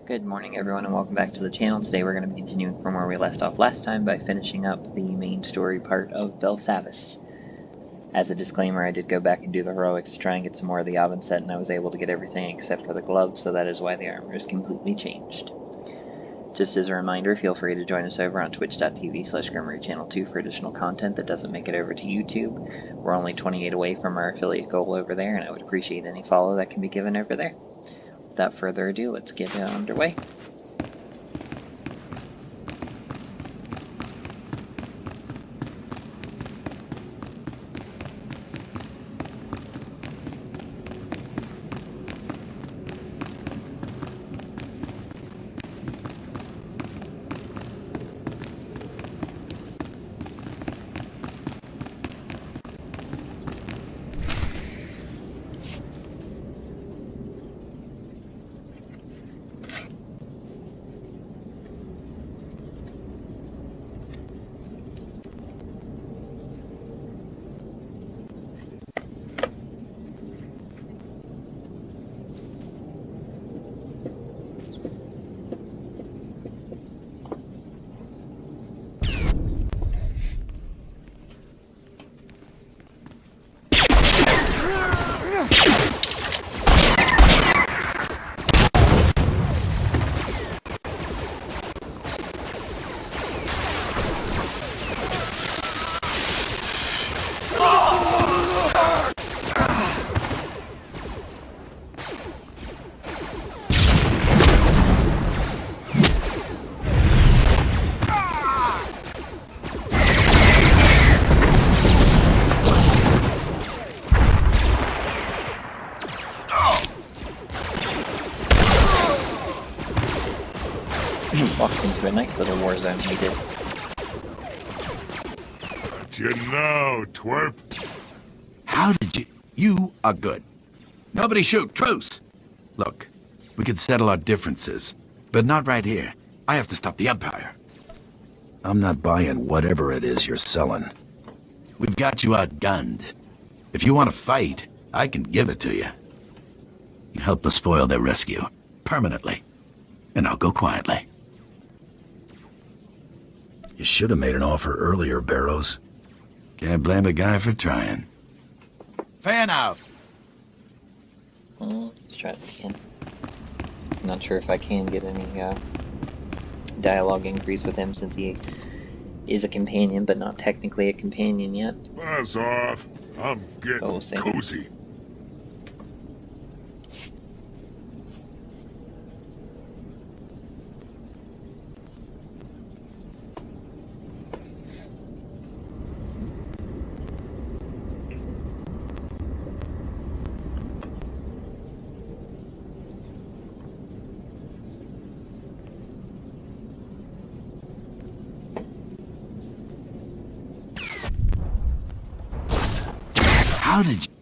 Good morning everyone and welcome back to the channel. Today we're going to be continuing from where we left off last time by finishing up the main story part of Belsavis. As a disclaimer, I did go back and do the heroics to try and get some more of the oven set, and I was able to get everything except for the gloves, so that is why the armor is completely changed. Just as a reminder, feel free to join us over on twitch.tv/Gremory Channel 2 for additional content that doesn't make it over to YouTube. We're only 28 away from our affiliate goal over there, and I would appreciate any follow that can be given over there. Without further ado, let's get underway. Walked into a nice little war zone he did. What you know, twerp? How did you... You are good. Nobody shoot. Truce. Look, we could settle our differences, but not right here. I have to stop the Empire. I'm not buying whatever it is you're selling. We've got you outgunned. If you want to fight, I can give it to you. You help us spoil their rescue. Permanently. And I'll go quietly. You should have made an offer earlier, Barrows. Can't blame a guy for trying. Fan out! Let's try that again. Not sure if I can get any dialogue increase with him since he is a companion, but not technically a companion yet. Buzz off. I'm getting But we'll see. cozy. How did you...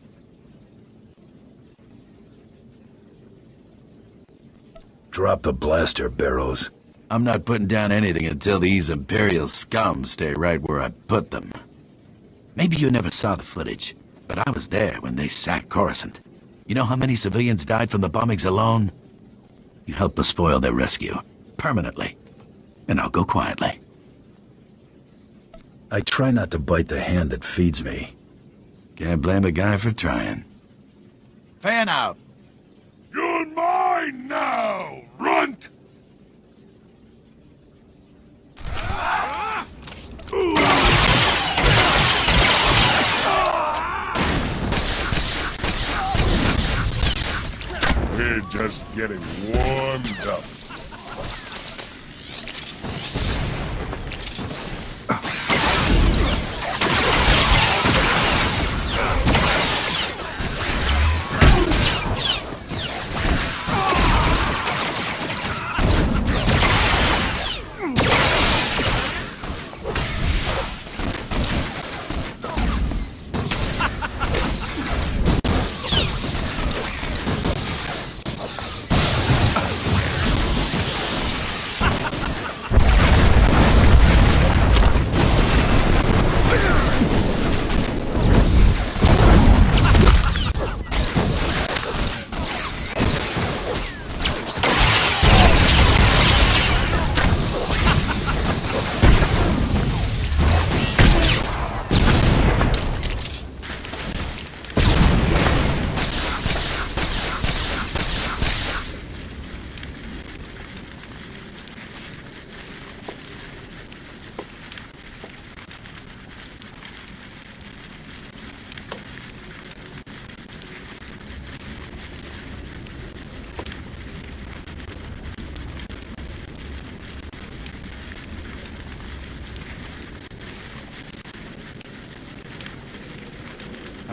Drop the blaster, Barrows. I'm not putting down anything until these Imperial scum stay right where I put them. Maybe you never saw the footage, but I was there when they sacked Coruscant. You know how many civilians died from the bombings alone? You help us spoil their rescue. Permanently. And I'll go quietly. I try not to bite the hand that feeds me. Can't blame a guy for trying. Fan out! You're mine now, runt! We're just getting warmed up.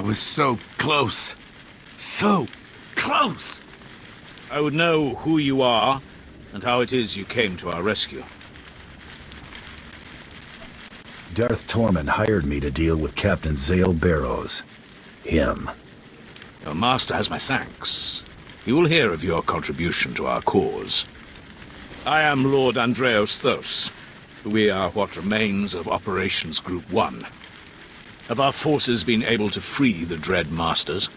was so close. So close! I would know who you are and how it is you came to our rescue. Darth Tormund hired me to deal with Captain Zale Barrows. Him. Your master has my thanks. He will hear of your contribution to our cause. I am Lord Andreos Thos. We are what remains of Operations Group 1. Have our forces been able to free the Dread Masters?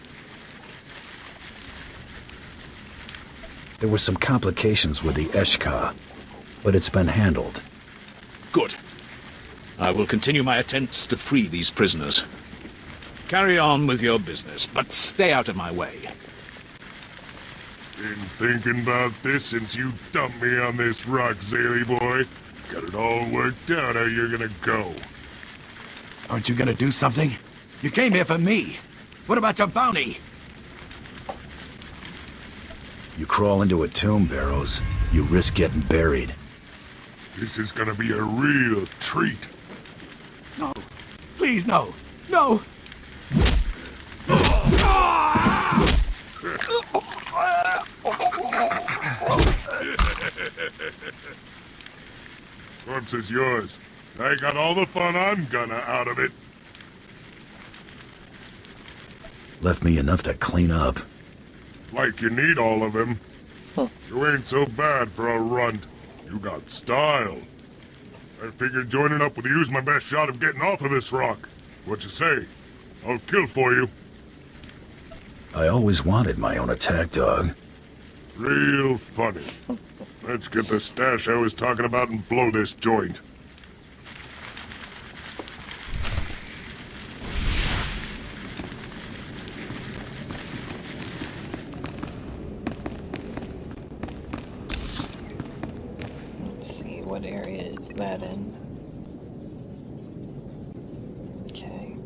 There were some complications with the Eshka, but it's been handled. Good. I will continue my attempts to free these prisoners. Carry on with your business, but stay out of my way. Been thinking about this since you dumped me on this rock, Zaley boy. Got it all worked out how you're gonna go. Aren't you gonna do something? You came here for me. What about your bounty? You crawl into a tomb, Barrows, you risk getting buried. This is gonna be a real treat. No. Please, no. No! Corpse is yours. I got all the fun I'm gonna out of it. Left me enough to clean up. Like you need all of him. Huh. You ain't so bad for a runt. You got style. I figured joining up with you's my best shot of getting off of this rock. What you say? I'll kill for you. I always wanted my own attack dog. Real funny. Let's get the stash I was talking about and blow this joint. Let's see, what area is that in? Okay.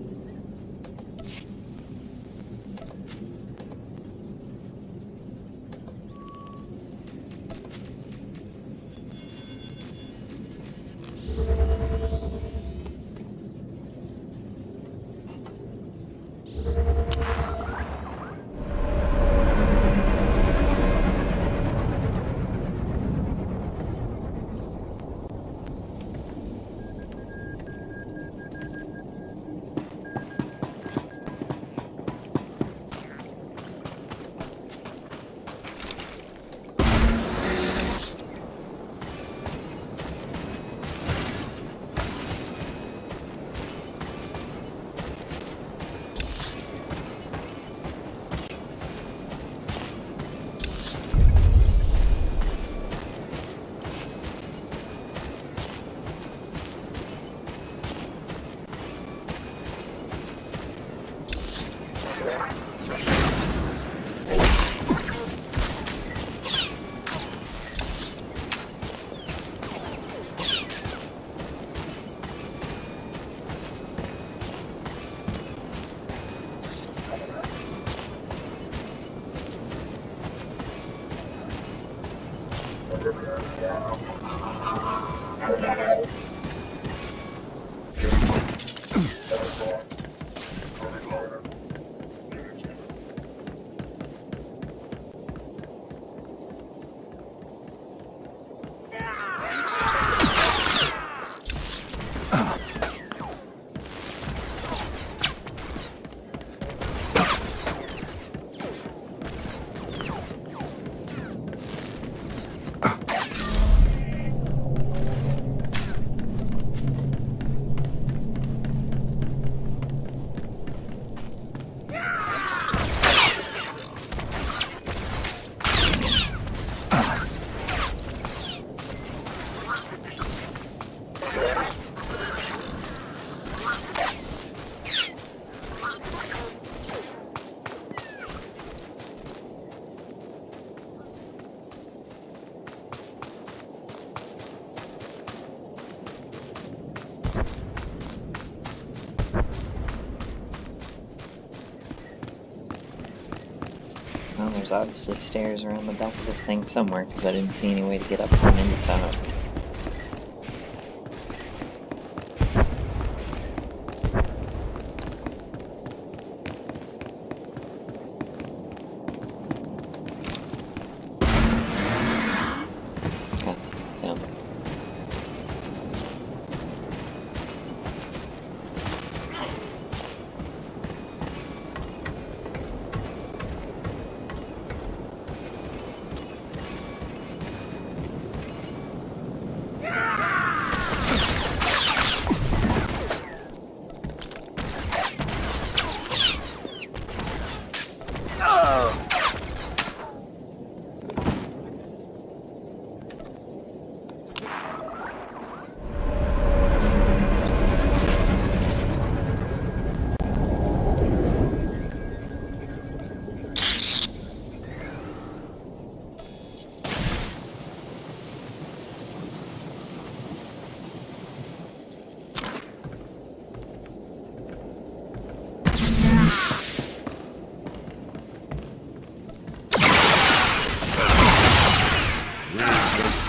Well, there's obviously stairs around the back of this thing somewhere, because I didn't see any way to get up from inside.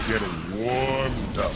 getting warmed up.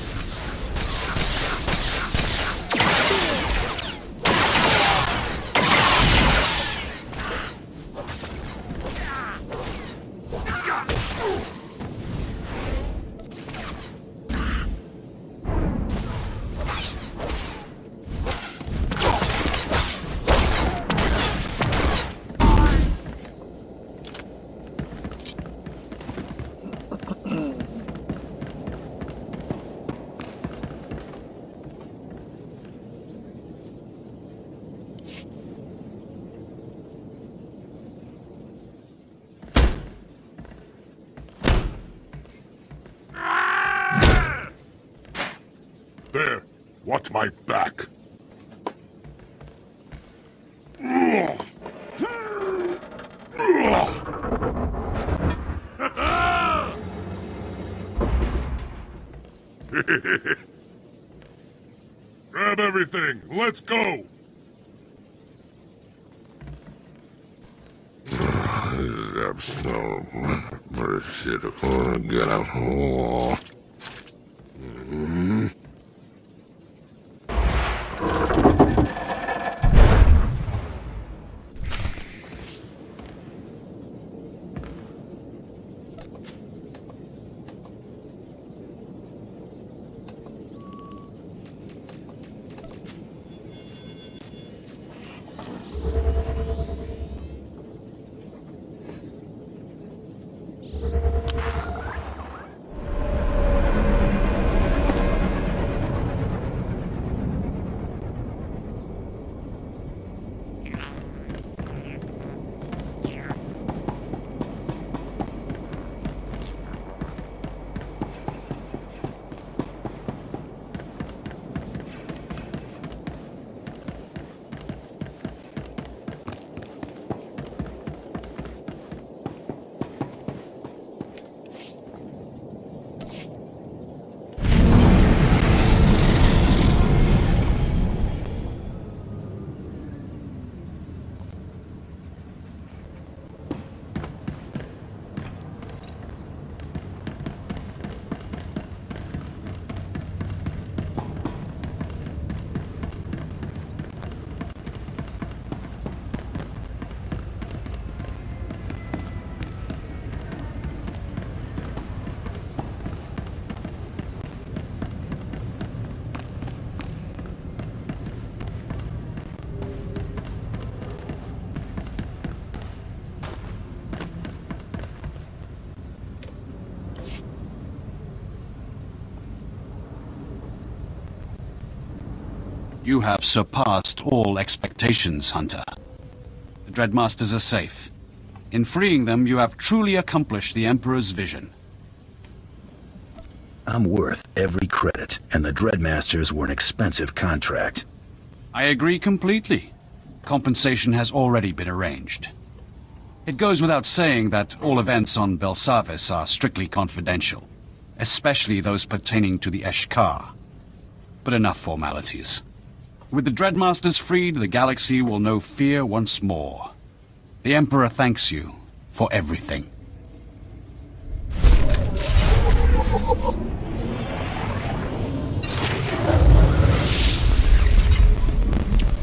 There, watch my back. Grab everything, let's go! Get out. You have surpassed all expectations, Hunter. The Dreadmasters are safe. In freeing them, you have truly accomplished the Emperor's vision. I'm worth every credit, and the Dreadmasters were an expensive contract. I agree completely. Compensation has already been arranged. It goes without saying that all events on Belsavis are strictly confidential, especially those pertaining to the Eshkar. But enough formalities. With the Dreadmasters freed, the galaxy will know fear once more. The Emperor thanks you for everything.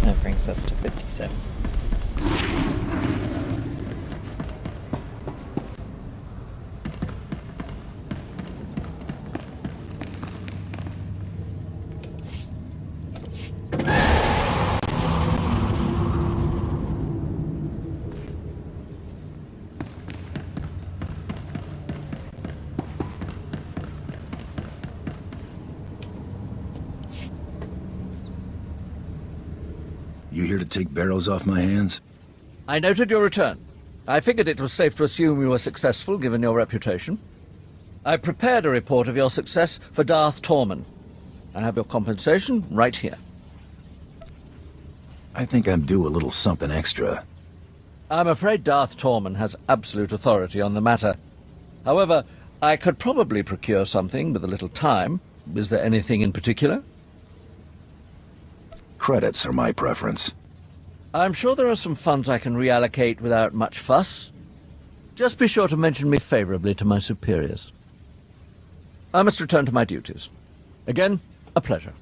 That brings us to 57. You here to take Barrows off my hands? I noted your return. I figured it was safe to assume you were successful, given your reputation. I prepared a report of your success for Darth Tormund. I have your compensation right here. I think I'm due a little something extra. I'm afraid Darth Tormund has absolute authority on the matter. However, I could probably procure something with a little time. Is there anything in particular? Credits are my preference. I'm sure there are some funds I can reallocate without much fuss. Just be sure to mention me favorably to my superiors. I must return to my duties. Again, a pleasure.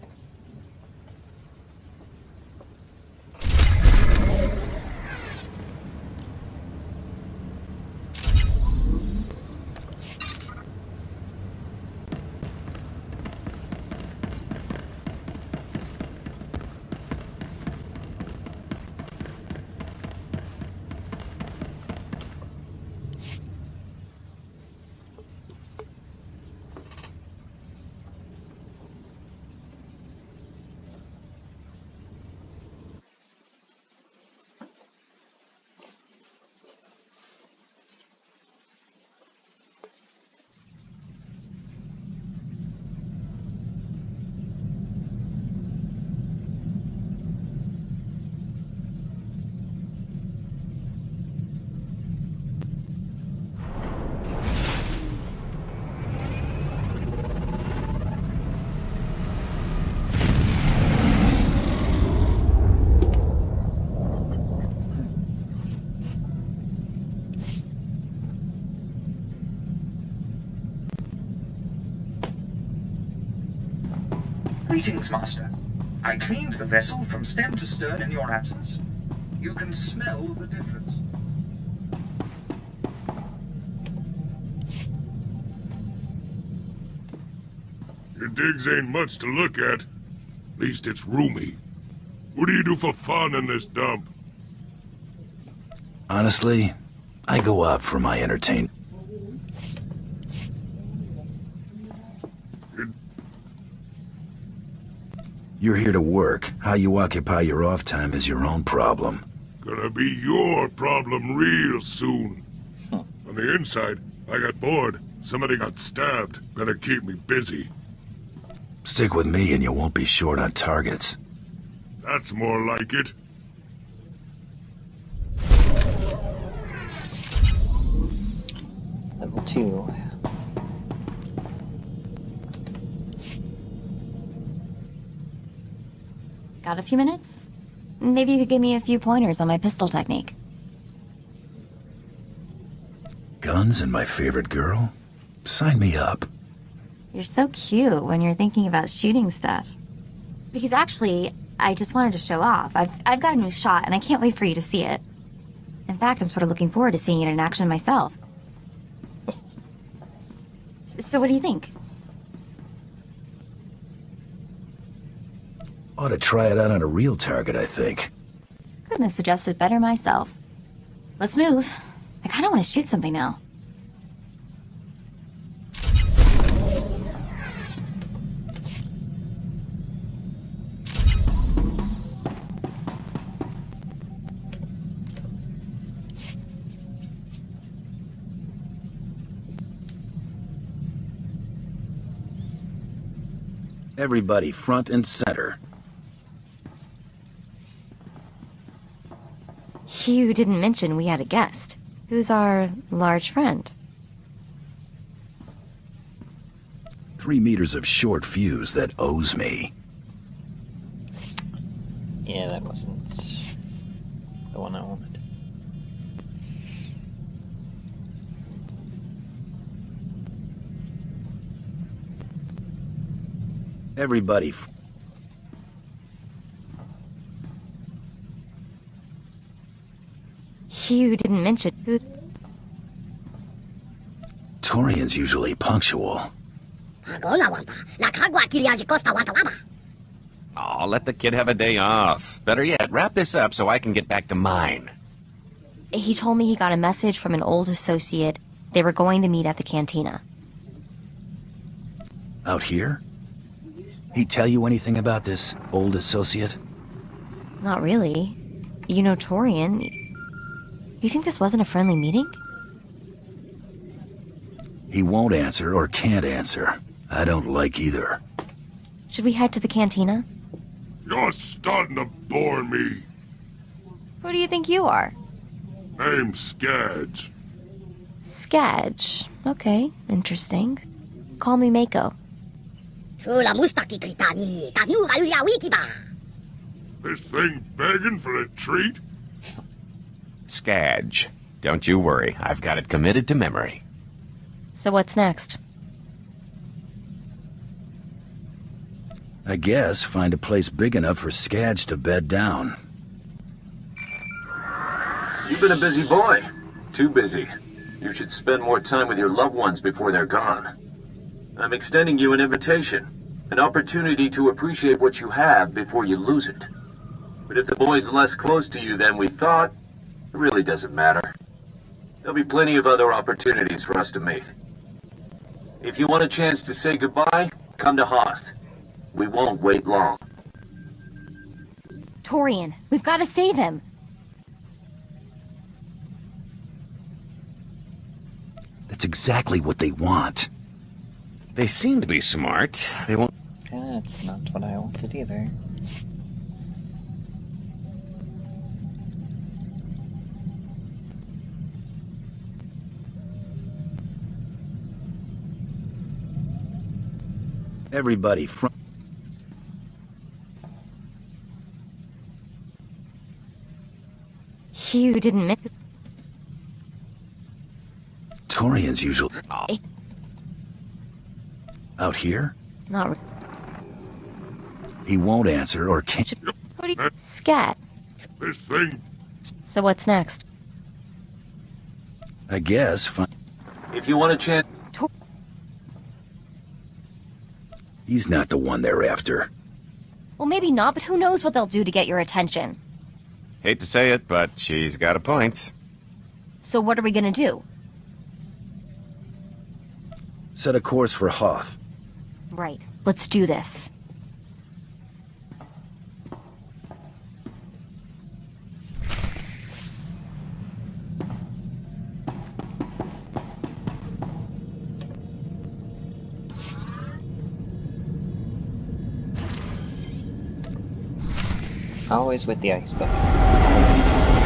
Greetings, Master. I cleaned the vessel from stem to stern in your absence. You can smell the difference. Your digs ain't much to look at. At least it's roomy. What do you do for fun in this dump? Honestly, I go out for my entertainment. You're here to work. How you occupy your off time is your own problem. Gonna be your problem real soon. On the inside, I got bored. Somebody got stabbed. Gonna keep me busy. Stick with me and you won't be short on targets. That's more like it. Level 2. Got a few minutes? Maybe you could give me a few pointers on my pistol technique. Guns and my favorite girl? Sign me up. You're so cute when you're thinking about shooting stuff. Because actually, I just wanted to show off. I've got a new shot, and I can't wait for you to see it. In fact, I'm sort of looking forward to seeing it in action myself. So what do you think? Ought to try it out on a real target, I think. Couldn't have suggested better myself. Let's move. I kind of want to shoot something now. Everybody front and center. You didn't mention we had a guest. Who's our large friend? 3 meters of short fuse that owes me. Yeah, that wasn't the one I wanted. Everybody You didn't mention who... Torian's usually punctual. Oh, let the kid have a day off. Better yet, wrap this up so I can get back to mine. He told me he got a message from an old associate. They were going to meet at the cantina. Out here? He tell you anything about this old associate? Not really. You know Torian. You think this wasn't a friendly meeting? He won't answer or can't answer. I don't like either. Should we head to the cantina? You're starting to bore me. Who do you think you are? Name's Skadge. Skadge. Okay, interesting. Call me Mako. This thing begging for a treat? Skadge. Don't you worry, I've got it committed to memory. So what's next? I guess find a place big enough for Skads to bed down. You've been a busy boy. Too busy. You should spend more time with your loved ones before they're gone. I'm extending you an invitation. An opportunity to appreciate what you have before you lose it. But if the boy's less close to you than we thought, it really doesn't matter. There'll be plenty of other opportunities for us to meet. If you want a chance to say goodbye, come to Hoth. We won't wait long. Torian, we've got to save him. That's exactly what they want. They seem to be smart. They won't... That's not what I wanted either. Everybody from... You didn't miss... Torian's usual... Out here? Not... He won't answer or can't... Scat. This thing... So what's next? I guess If you want a chance... he's not the one they're after. Well, maybe not, but who knows what they'll do to get your attention. Hate to say it, but she's got a point. So what are we gonna do? Set a course for Hoth. Right. Let's do this. Always with the ice book. Always.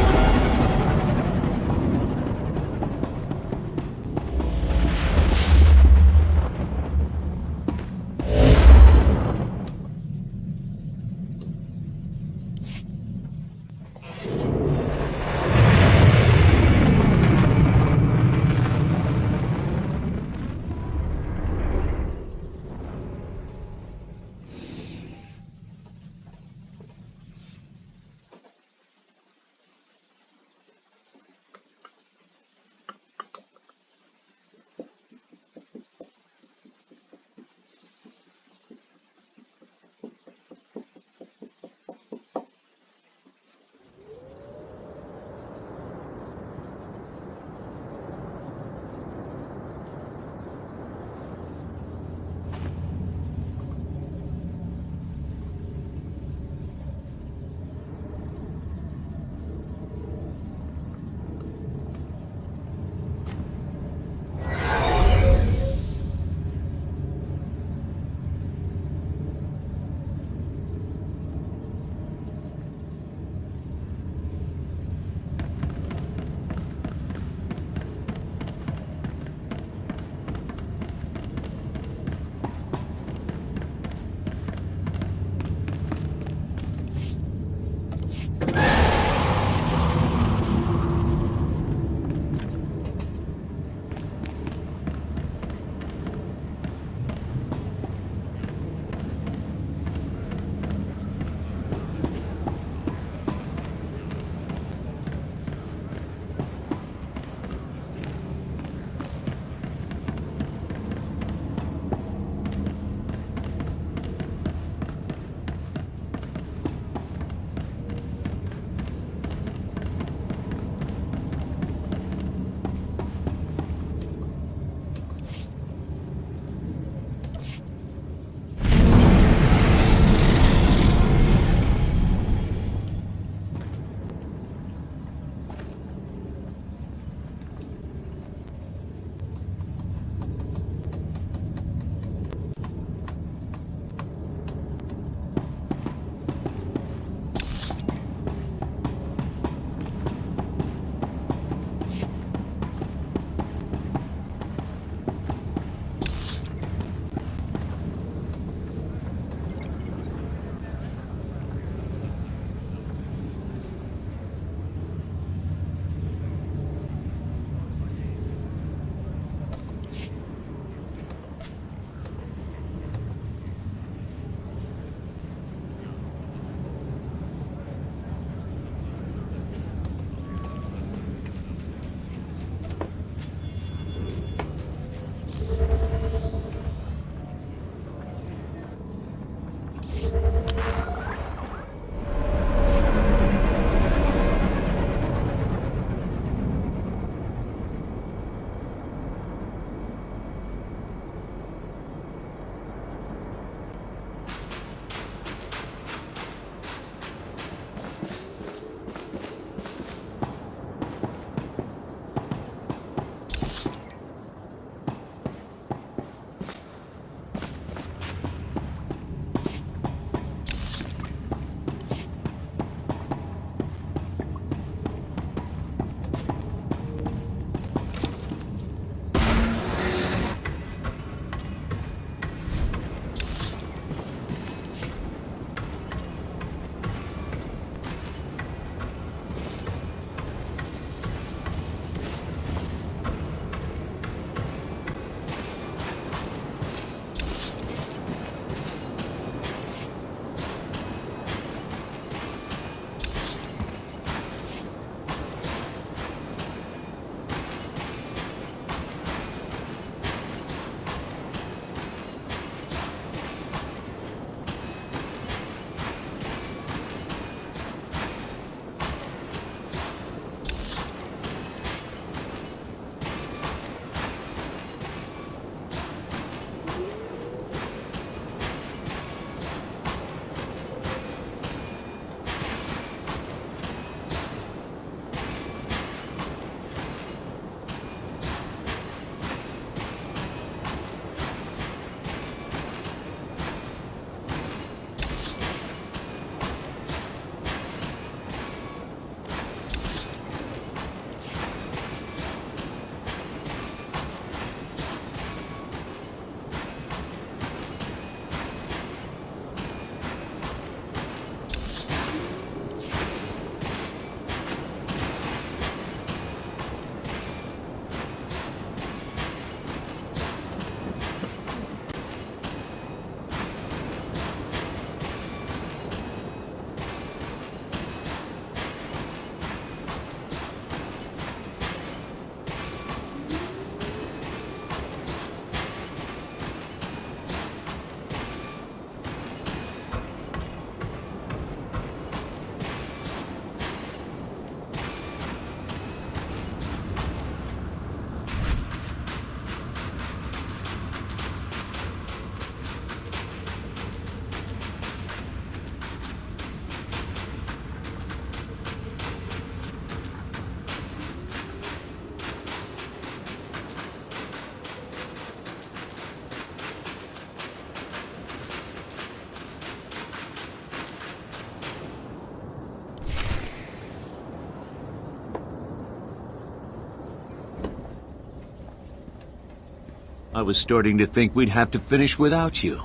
I was starting to think we'd have to finish without you.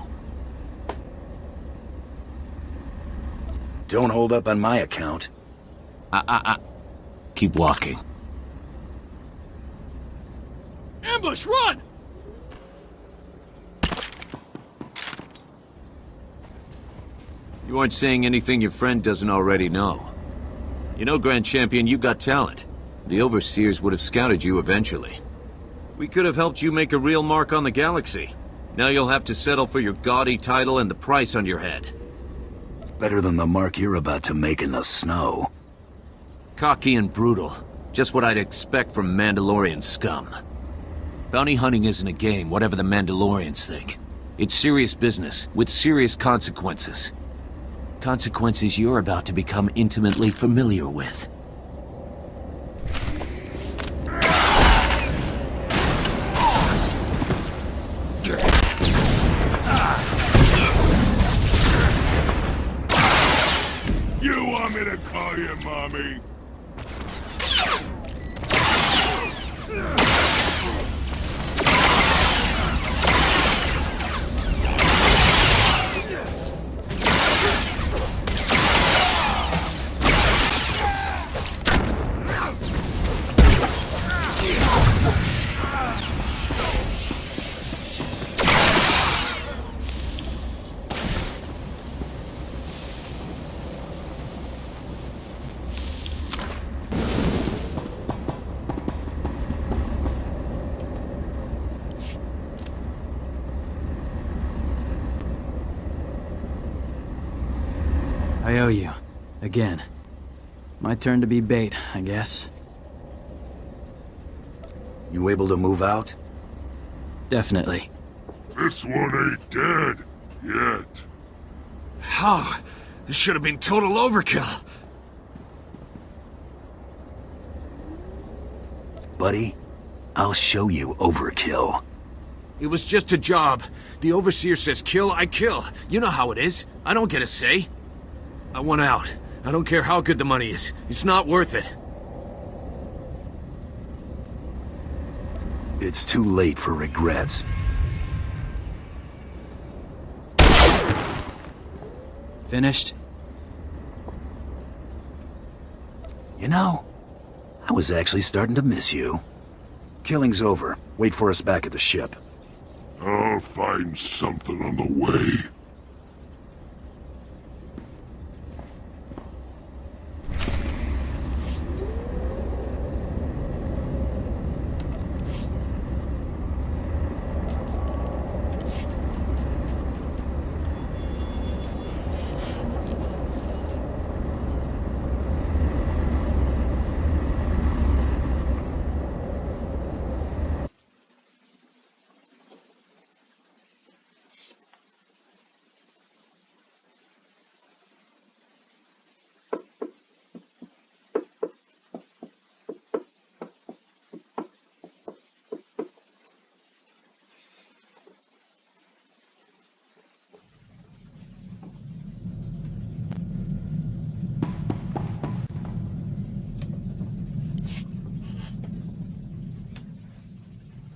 Don't hold up on my account. Keep walking. Ambush, run! You aren't saying anything your friend doesn't already know. You know, Grand Champion, you got talent. The Overseers would have scouted you eventually. We could have helped you make a real mark on the galaxy. Now you'll have to settle for your gaudy title and the price on your head. Better than the mark you're about to make in the snow. Cocky and brutal. Just what I'd expect from Mandalorian scum. Bounty hunting isn't a game, whatever the Mandalorians think. It's serious business, with serious consequences. Consequences you're about to become intimately familiar with. You want me to call you mommy? I owe you. Again. My turn to be bait, I guess. You able to move out? Definitely. This one ain't dead yet. How? This should have been total overkill. Buddy, I'll show you overkill. It was just a job. The Overseer says kill, I kill. You know how it is. I don't get a say. I want out. I don't care how good the money is. It's not worth it. It's too late for regrets. Finished? You know, I was actually starting to miss you. Killing's over. Wait for us back at the ship. I'll find something on the way.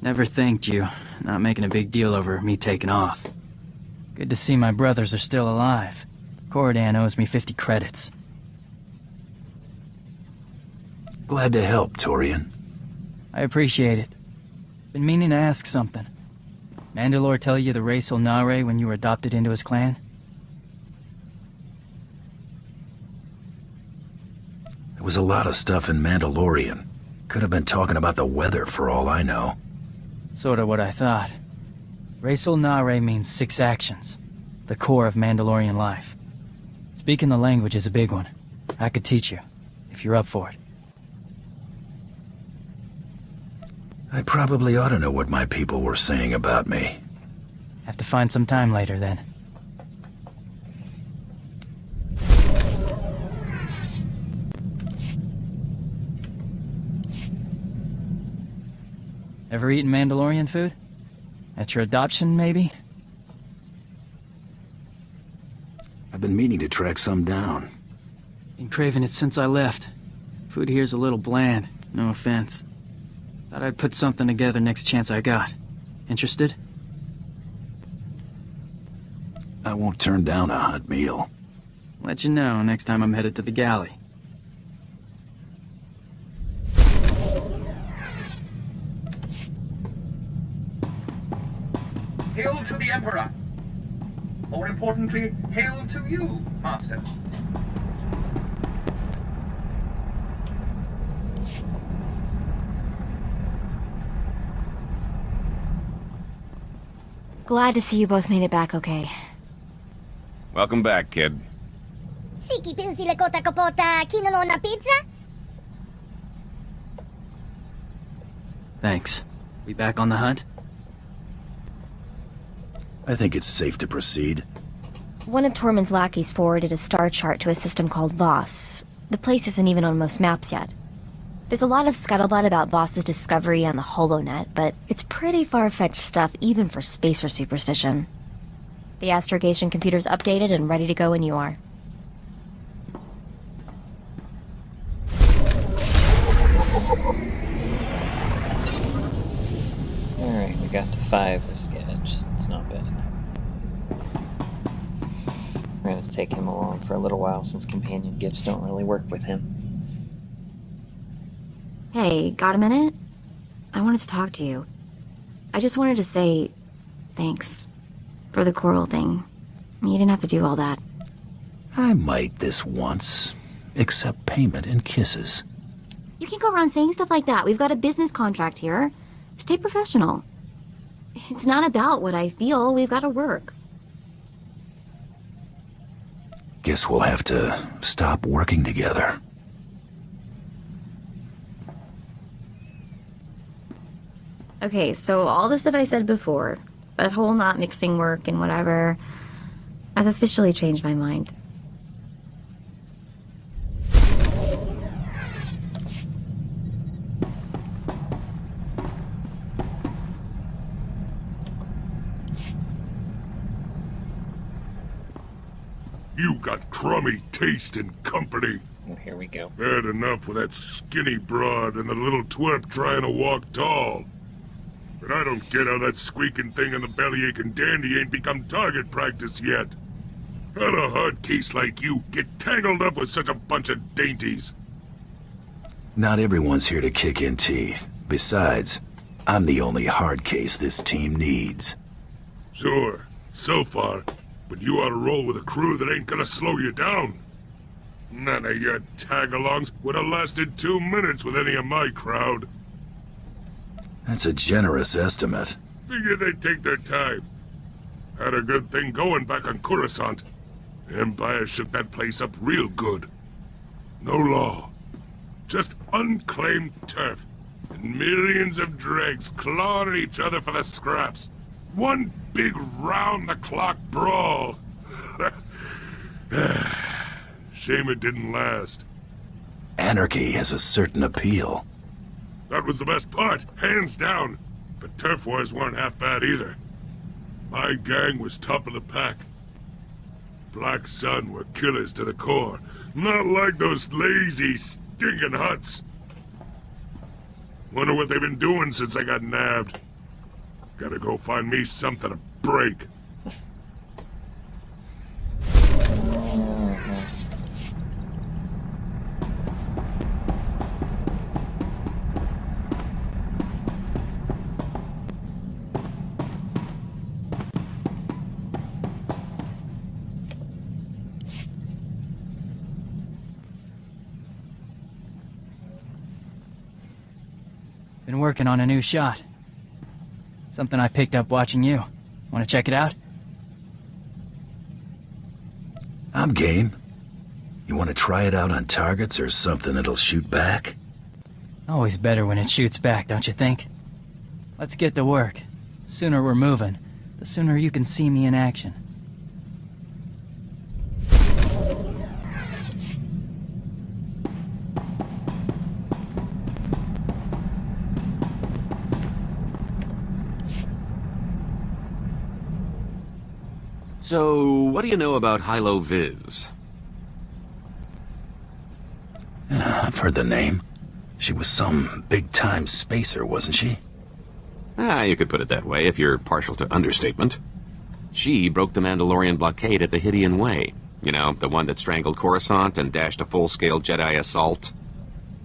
Never thanked you. Not making a big deal over me taking off. Good to see my brothers are still alive. Corridan owes me 50 credits. Glad to help, Torian. I appreciate it. Been meaning to ask something. Mandalore tell you the race Nare when you were adopted into his clan? There was a lot of stuff in Mandalorian. Could have been talking about the weather for all I know. Sorta what I thought. Racial Nare means 6 actions. The core of Mandalorian life. Speaking the language is a big one. I could teach you, if you're up for it. I probably ought to know what my people were saying about me. Have to find some time later, then. Ever eaten Mandalorian food? At your adoption, maybe? I've been meaning to track some down. Been craving it since I left. Food here's a little bland, no offense. Thought I'd put something together next chance I got. Interested? I won't turn down a hot meal. Let you know next time I'm headed to the galley. Hail to the Emperor! More importantly, hail to you, Master. Glad to see you both made it back okay. Welcome back, kid. Siki pin sila kota kapota kinano na pizza? Thanks. We back on the hunt? I think it's safe to proceed. One of Tormund's lackeys forwarded a star chart to a system called Voss. The place isn't even on most maps yet. There's a lot of scuttlebutt about Voss's discovery on the HoloNet, but it's pretty far-fetched stuff even for spacer superstition. The astrogation computer's updated and ready to go when you are. Alright, we got to 5 with Sketch. It's not bad. We're gonna have to take him along for a little while since companion gifts don't really work with him. Hey, got a minute? I wanted to talk to you. I just wanted to say thanks for the coral thing. You didn't have to do all that. I might this once. Accept payment in kisses. You can't go around saying stuff like that. We've got a business contract here. Stay professional. It's not about what I feel. We've got to work. Guess we'll have to stop working together. Okay, so all the stuff I said before, that whole not mixing work and whatever, I've officially changed my mind. You got crummy taste and company. Oh, here we go. Had enough with that skinny broad and the little twerp trying to walk tall. But I don't get how that squeaking thing and the belly-aching dandy ain't become target practice yet. How'd a hard case like you get tangled up with such a bunch of dainties? Not everyone's here to kick in teeth. Besides, I'm the only hard case this team needs. Sure, so far. But you ought to roll with a crew that ain't gonna slow you down. None of your tag-alongs would have lasted 2 minutes with any of my crowd. That's a generous estimate. Figure they'd take their time. Had a good thing going back on Coruscant. Empire shook that place up real good. No law. Just unclaimed turf. And millions of dregs clawing at each other for the scraps. One big round-the-clock brawl. Shame it didn't last. Anarchy has a certain appeal. That was the best part, hands down. But turf wars weren't half bad either. My gang was top of the pack. Black Sun were killers to the core. Not like those lazy, stinking huts. Wonder what they've been doing since I got nabbed. Gotta go find me something to break. Been working on a new shot. Something I picked up watching you. Want to check it out? I'm game. You want to try it out on targets or something that'll shoot back? Always better when it shoots back, don't you think? Let's get to work. Sooner we're moving, the sooner you can see me in action. So, what do you know about Hilo Viz? I've heard the name. She was some big-time spacer, wasn't she? You could put it that way if you're partial to understatement. She broke the Mandalorian blockade at the Hydian Way. You know, the one that strangled Coruscant and dashed a full-scale Jedi assault.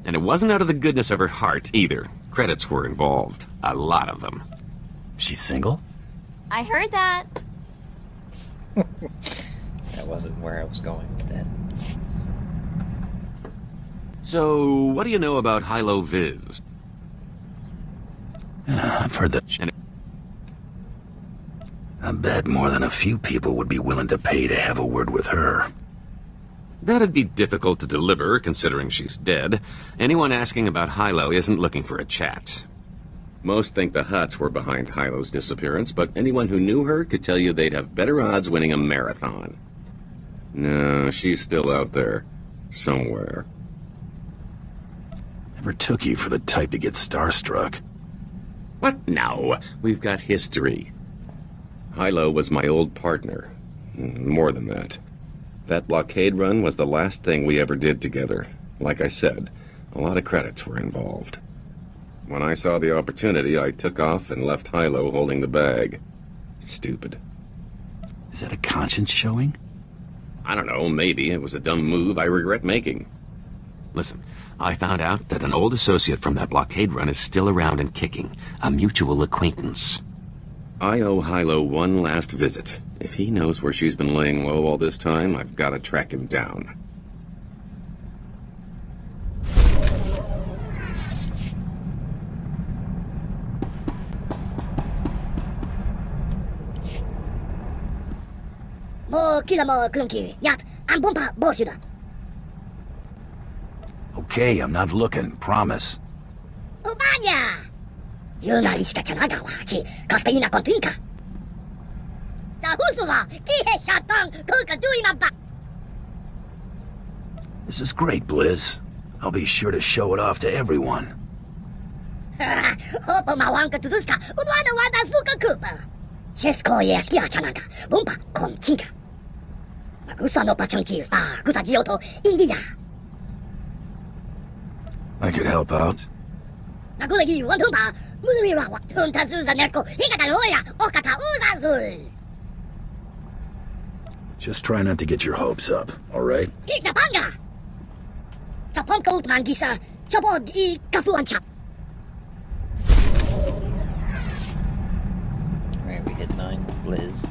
And it wasn't out of the goodness of her heart, either. Credits were involved. A lot of them. She's single? I heard that. That wasn't where I was going with that. So, what do you know about Hilo Viz? I've heard that. I bet more than a few people would be willing to pay to have a word with her. That'd be difficult to deliver, considering she's dead. Anyone asking about Hilo isn't looking for a chat. Most think the Hutts were behind Hilo's disappearance, but anyone who knew her could tell you they'd have better odds winning a marathon. No, she's still out there. Somewhere. Never took you for the type to get starstruck. What now? We've got history. Hilo was my old partner. More than that. That blockade run was the last thing we ever did together. Like I said, a lot of credits were involved. When I saw the opportunity, I took off and left Hilo holding the bag. Stupid. Is that a conscience showing? I don't know, maybe. It was a dumb move I regret making. Listen, I found out that an old associate from that blockade run is still around and kicking. A mutual acquaintance. I owe Hilo one last visit. If he knows where she's been laying low all this time, I've got to track him down. Okay, I'm not looking, promise. This is great, Blizz. I'll be sure to show it off to everyone. I could help out. Just try not to get your hopes up, alright? Alright, we hit 9 Blizz.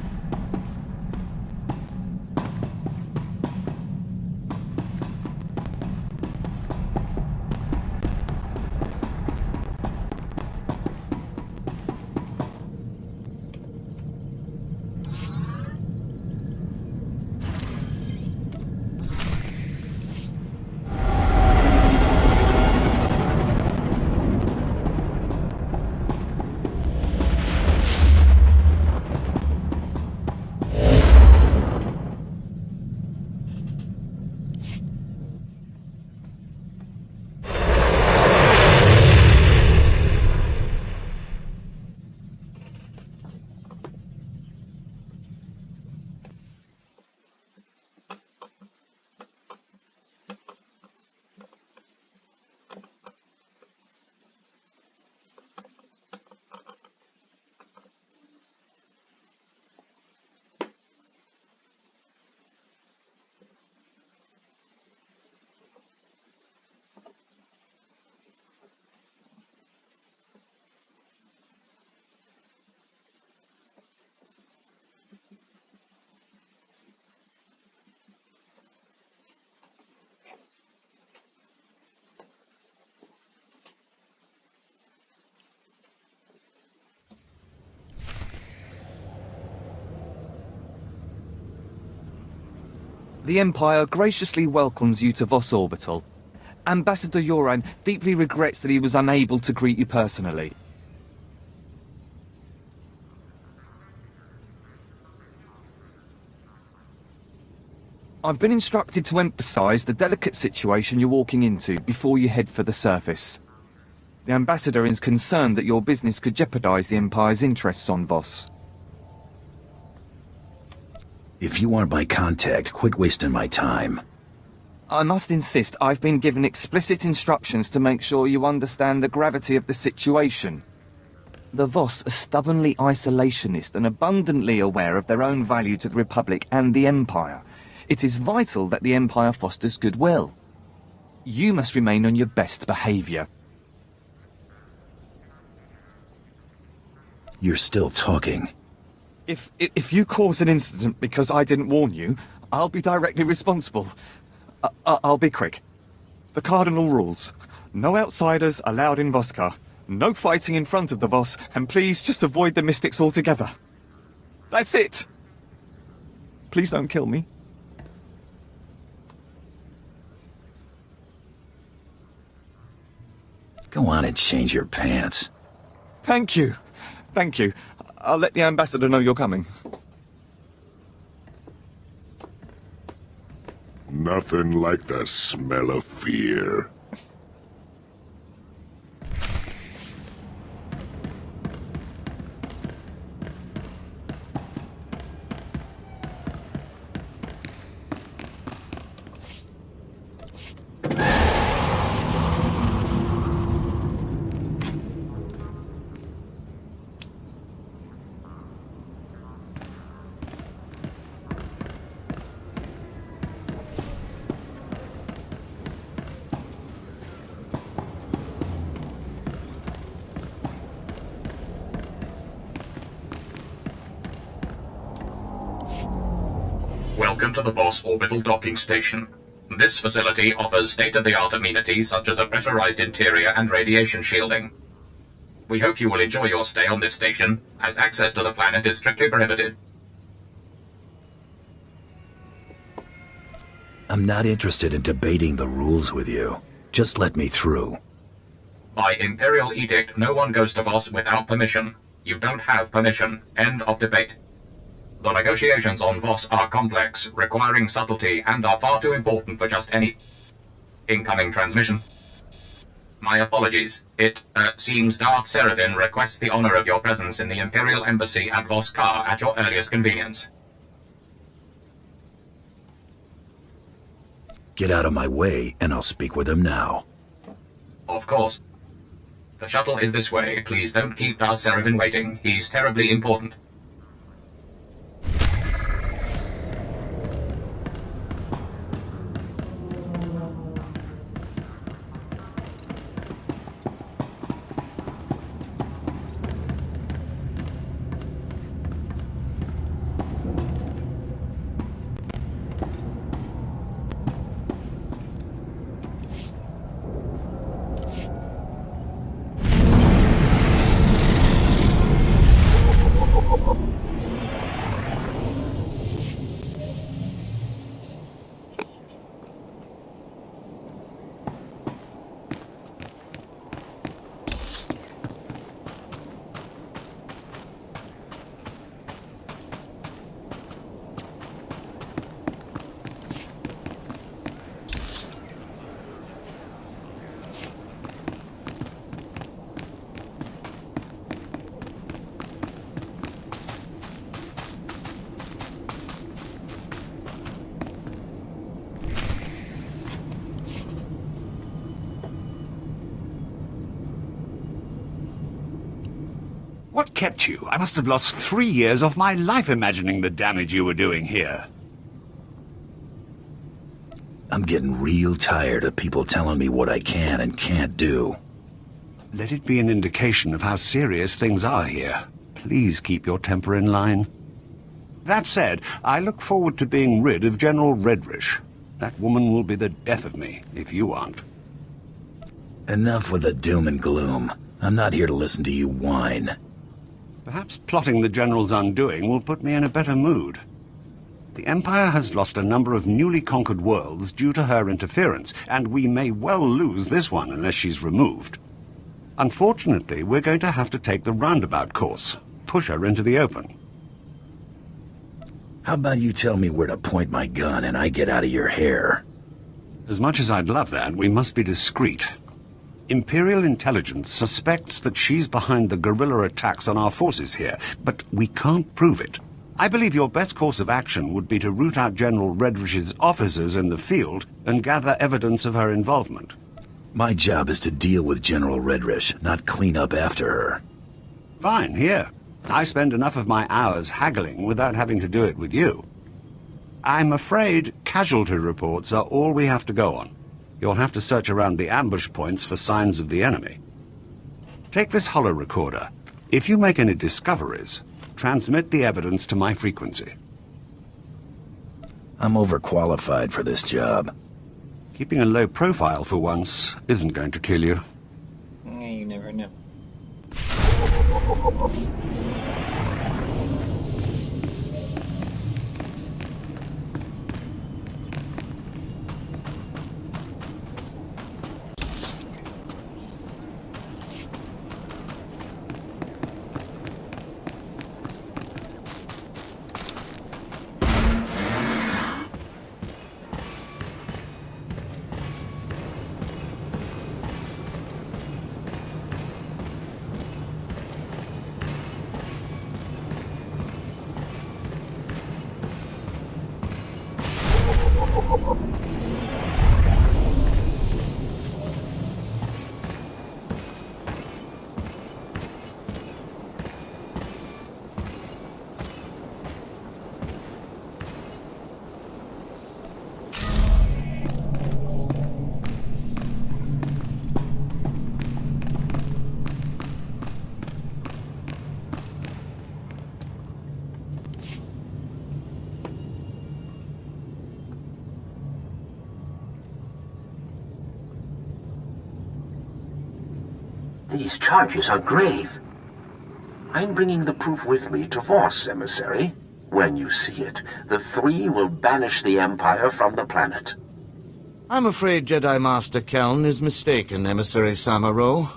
The Empire graciously welcomes you to Voss Orbital. Ambassador Yoran deeply regrets that he was unable to greet you personally. I've been instructed to emphasize the delicate situation you're walking into before you head for the surface. The Ambassador is concerned that your business could jeopardize the Empire's interests on Voss. If you aren't my contact, quit wasting my time. I must insist I've been given explicit instructions to make sure you understand the gravity of the situation. The Voss are stubbornly isolationist and abundantly aware of their own value to the Republic and the Empire. It is vital that the Empire fosters goodwill. You must remain on your best behavior. You're still talking. If you cause an incident because I didn't warn you, I'll be directly responsible. I'll be quick. The Cardinal rules. No outsiders allowed in Voskar. No fighting in front of the Voss, and please just avoid the mystics altogether. That's it! Please don't kill me. Go on and change your pants. Thank you. Thank you. I'll let the ambassador know you're coming. Nothing like the smell of fear. Welcome to the Voss Orbital Docking Station. This facility offers state-of-the-art amenities such as a pressurized interior and radiation shielding. We hope you will enjoy your stay on this station, as access to the planet is strictly prohibited. I'm not interested in debating the rules with you. Just let me through. By Imperial Edict, no one goes to Voss without permission. You don't have permission. End of debate. The negotiations on Voss are complex, requiring subtlety, and are far too important for just any incoming transmission. My apologies. It seems Darth Seraphim requests the honor of your presence in the Imperial Embassy at Voskar at your earliest convenience. Get out of my way, and I'll speak with him now. Of course. The shuttle is this way. Please don't keep Darth Seraphim waiting. He's terribly important. What kept you? I must have lost 3 years of my life imagining the damage you were doing here. I'm getting real tired of people telling me what I can and can't do. Let it be an indication of how serious things are here. Please keep your temper in line. That said, I look forward to being rid of General Redrish. That woman will be the death of me, if you aren't. Enough with the doom and gloom. I'm not here to listen to you whine. Perhaps plotting the General's undoing will put me in a better mood. The Empire has lost a number of newly conquered worlds due to her interference, and we may well lose this one unless she's removed. Unfortunately, we're going to have to take the roundabout course. Push her into the open. How about you tell me where to point my gun and I get out of your hair? As much as I'd love that, we must be discreet. Imperial intelligence suspects that she's behind the guerrilla attacks on our forces here, but we can't prove it. I believe your best course of action would be to root out General Redrish's officers in the field and gather evidence of her involvement. My job is to deal with General Redrish, not clean up after her. Fine, here. I spend enough of my hours haggling without having to do it with you. I'm afraid casualty reports are all we have to go on. You'll have to search around the ambush points for signs of the enemy. Take this holo recorder. If you make any discoveries, transmit the evidence to my frequency. I'm overqualified for this job. Keeping a low profile for once isn't going to kill you. You never know. These charges are grave. I'm bringing the proof with me to Voss, emissary. When you see it, the three will banish the Empire from the planet. I'm afraid Jedi Master Keln is mistaken, Emissary Samaro.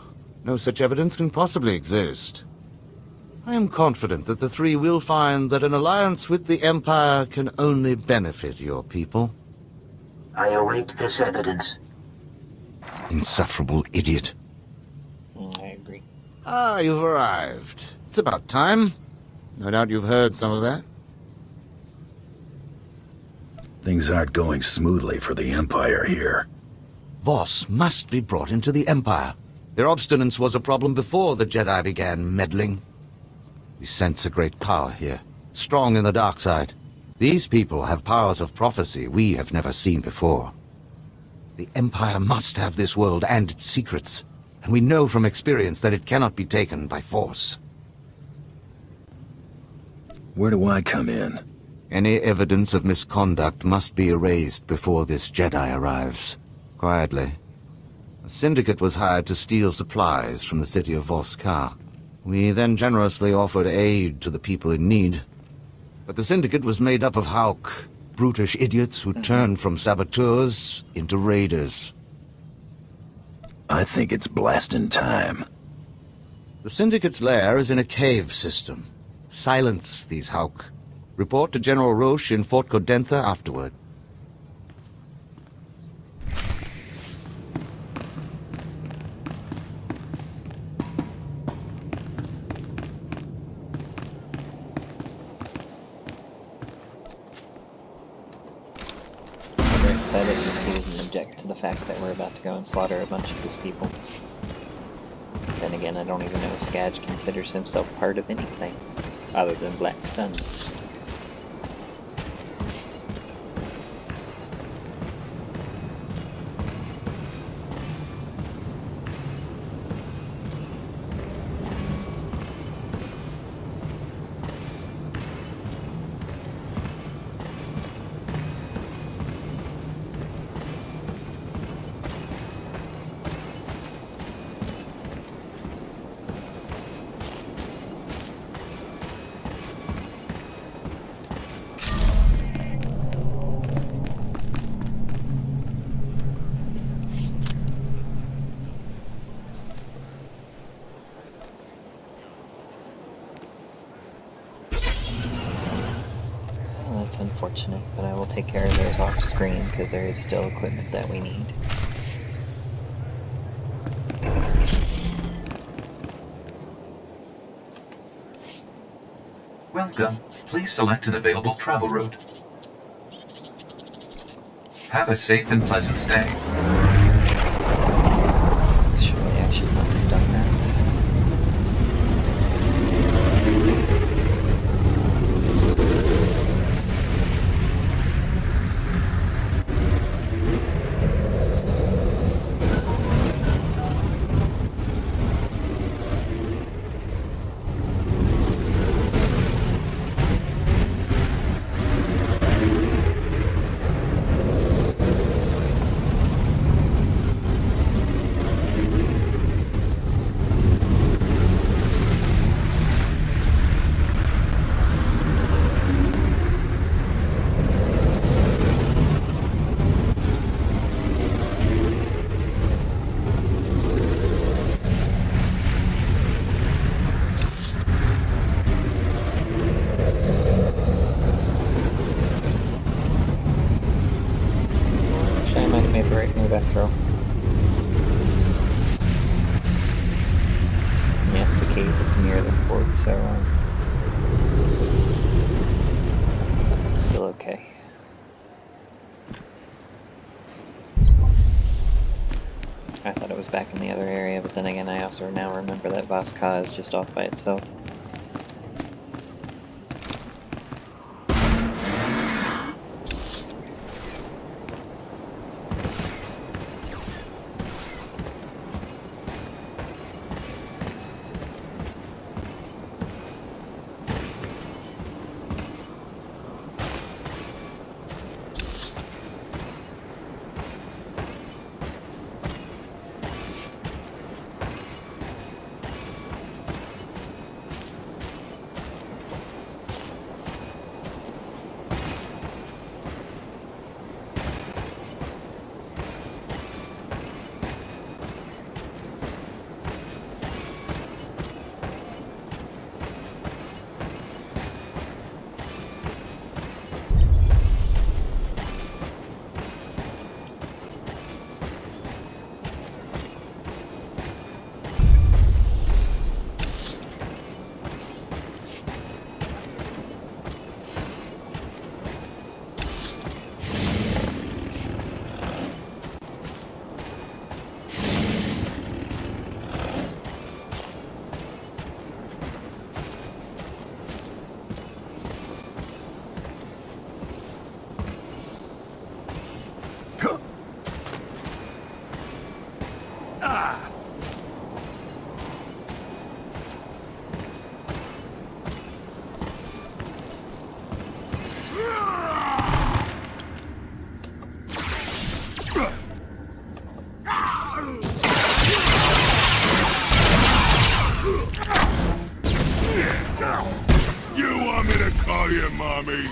No such evidence can possibly exist. I am confident that the three will find that an alliance with the Empire can only benefit your people. I await this evidence. Insufferable idiot. I agree. Ah, you've arrived. It's about time. No doubt you've heard some of that. Things aren't going smoothly for the Empire here. Voss must be brought into the Empire. Their obstinance was a problem before the Jedi began meddling. We sense a great power here, strong in the dark side. These people have powers of prophecy we have never seen before. The Empire must have this world and its secrets, and we know from experience that it cannot be taken by force. Where do I come in? Any evidence of misconduct must be erased before this Jedi arrives. Quietly. A syndicate was hired to steal supplies from the city of Voss. We then generously offered aid to the people in need. But the syndicate was made up of Hauk, brutish idiots who turned from saboteurs into raiders. I think it's blasting time. The syndicate's lair is in a cave system. Silence these Hauk. Report to General Roche in Fort Codentha afterward. I'm very excited to see he doesn't object to the fact that we're about to go and slaughter a bunch of his people. Then again, I don't even know if Skadge considers himself part of anything other than Black Sun. Unfortunate, but I will take care of theirs off screen because there is still equipment that we need. Welcome. Please select an available travel route. Have a safe and pleasant stay. Surely I should not have done that. death throw. Yes, the cave is near the fort, so still okay. I thought it was back in the other area, but then again I also now remember that Voss is just off by itself. You want me to call you mommy?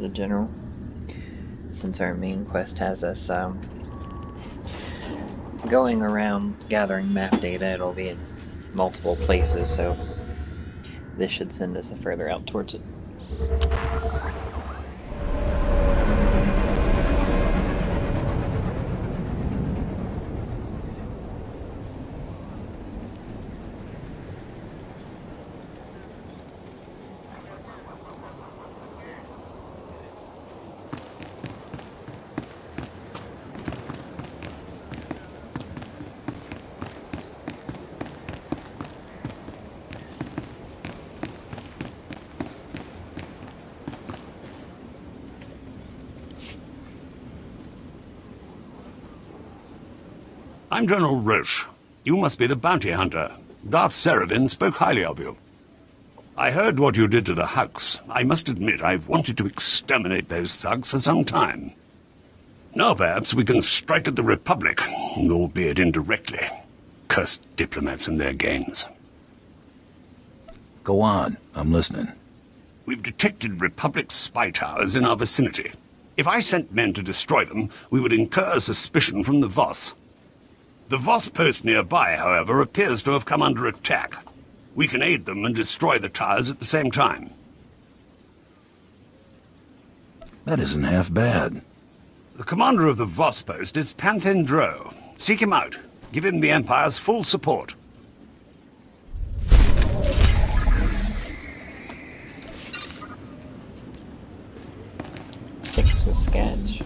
to the general. Since our main quest has us going around gathering map data, it'll be in multiple places, so this should send us further out towards it. I'm General Roche. You must be the bounty hunter. Darth Seravin spoke highly of you. I heard what you did to the Hux. I must admit I've wanted to exterminate those thugs for some time. Now perhaps we can strike at the Republic, albeit indirectly. Cursed diplomats and their games. Go on, I'm listening. We've detected Republic spy towers in our vicinity. If I sent men to destroy them, we would incur suspicion from the Voss. The Voss post nearby, however, appears to have come under attack. We can aid them and destroy the towers at the same time. That isn't half bad. The commander of the Voss post is Panthen Dro. Seek him out. Give him the Empire's full support. Six with Sketch.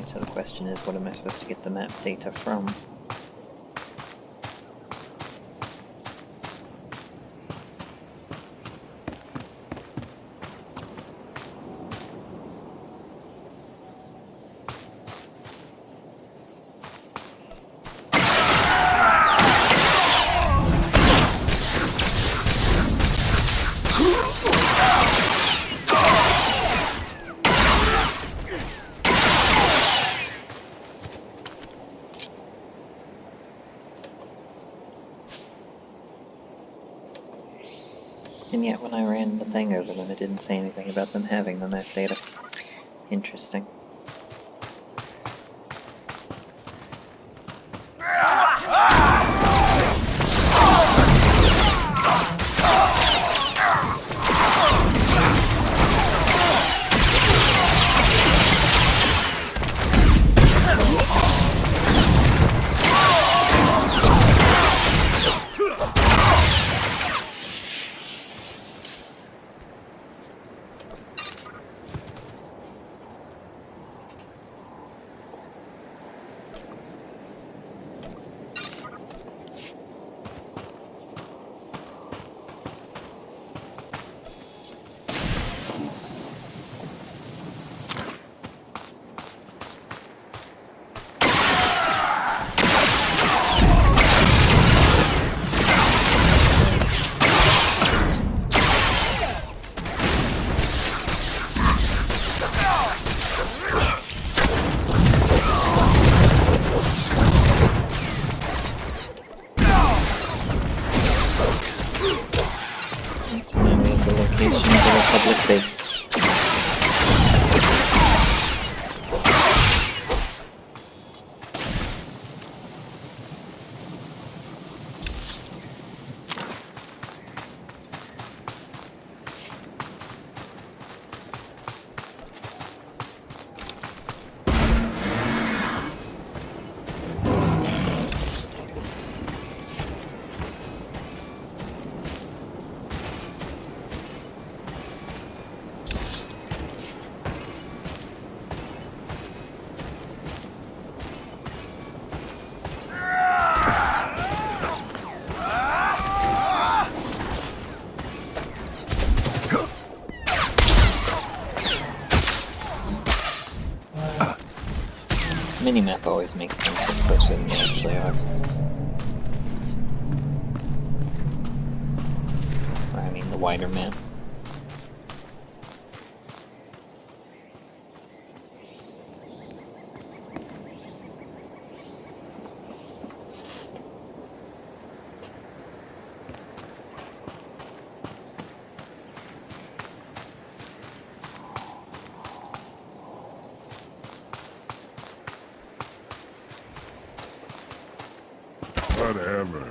So the question is, what am I supposed to get the map data from? And yet when I ran the thing over them, it didn't say anything about them having the map data. Interesting. Minimap always makes things look closer than they actually are. Or I mean the wider map. Whatever.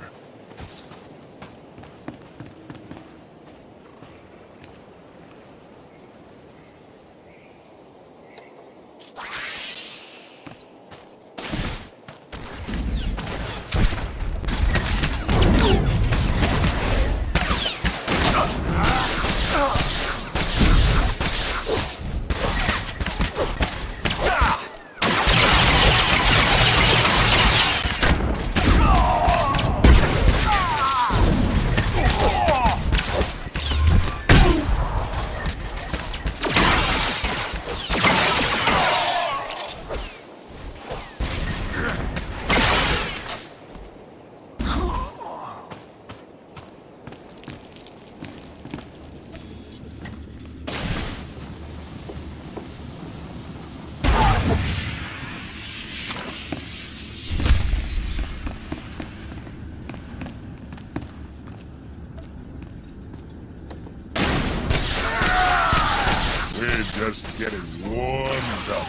Just getting warmed up.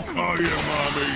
Call you mommy.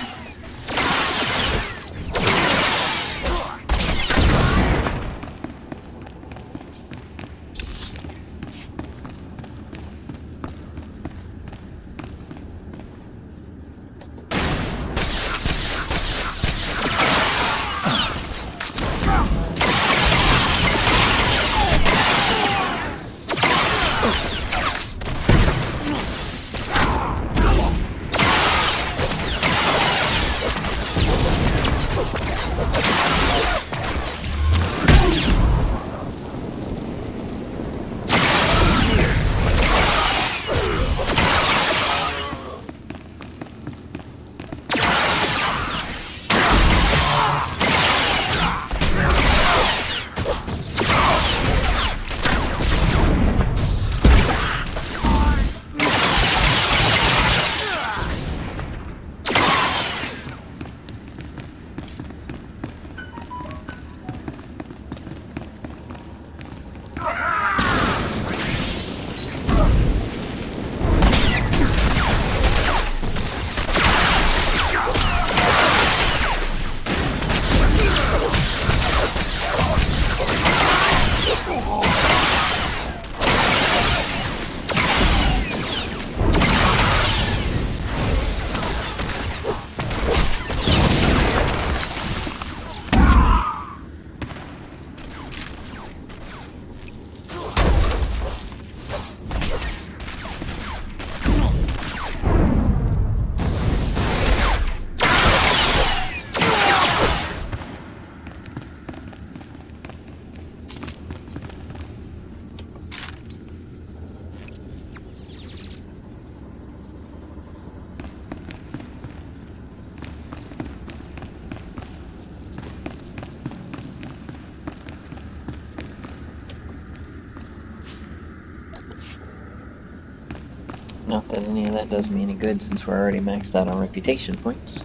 Not that any of that does me any good since we're already maxed out on reputation points.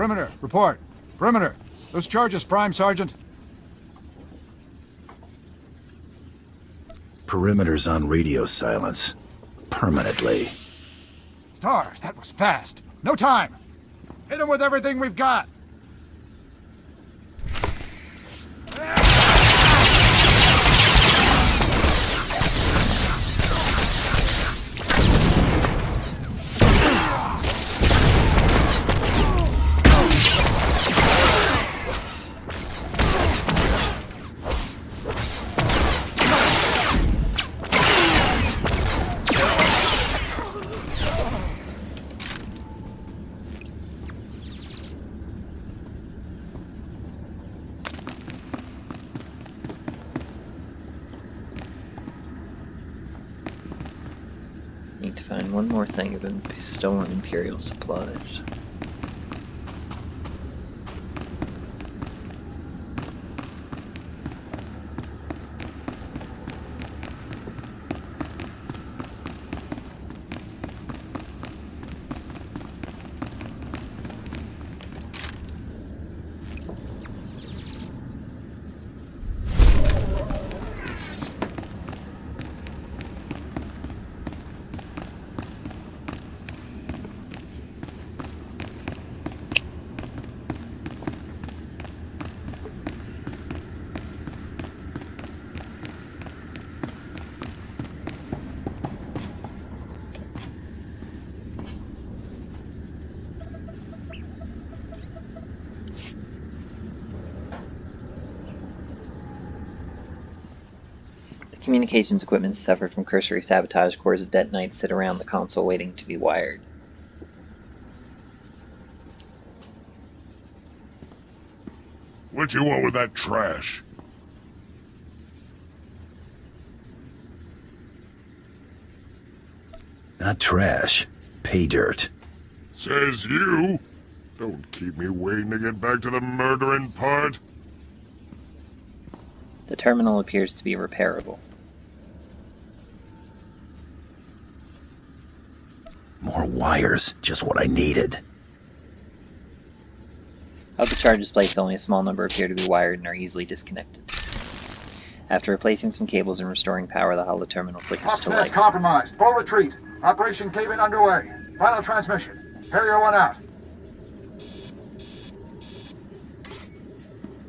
Perimeter, report. Perimeter. Those charges, Prime Sergeant. Perimeter's on radio silence. Permanently. Stars, that was fast. No time. Hit him with everything we've got. Need to find one more thing of stolen Imperial supplies. Communications equipment has suffered from cursory sabotage. Cores of detonites sit around the console waiting to be wired. What you want with that trash? Not trash. Pay dirt. Says you. Don't keep me waiting to get back to the murdering part. The terminal appears to be repairable. More wires. Just what I needed. Of the charges placed, only a small number appear to be wired and are easily disconnected. After replacing some cables and restoring power, the hollow terminal flickers Ops to nest life. compromised. Full retreat. Operation Cave-In underway. Final transmission. Harrier 1 out.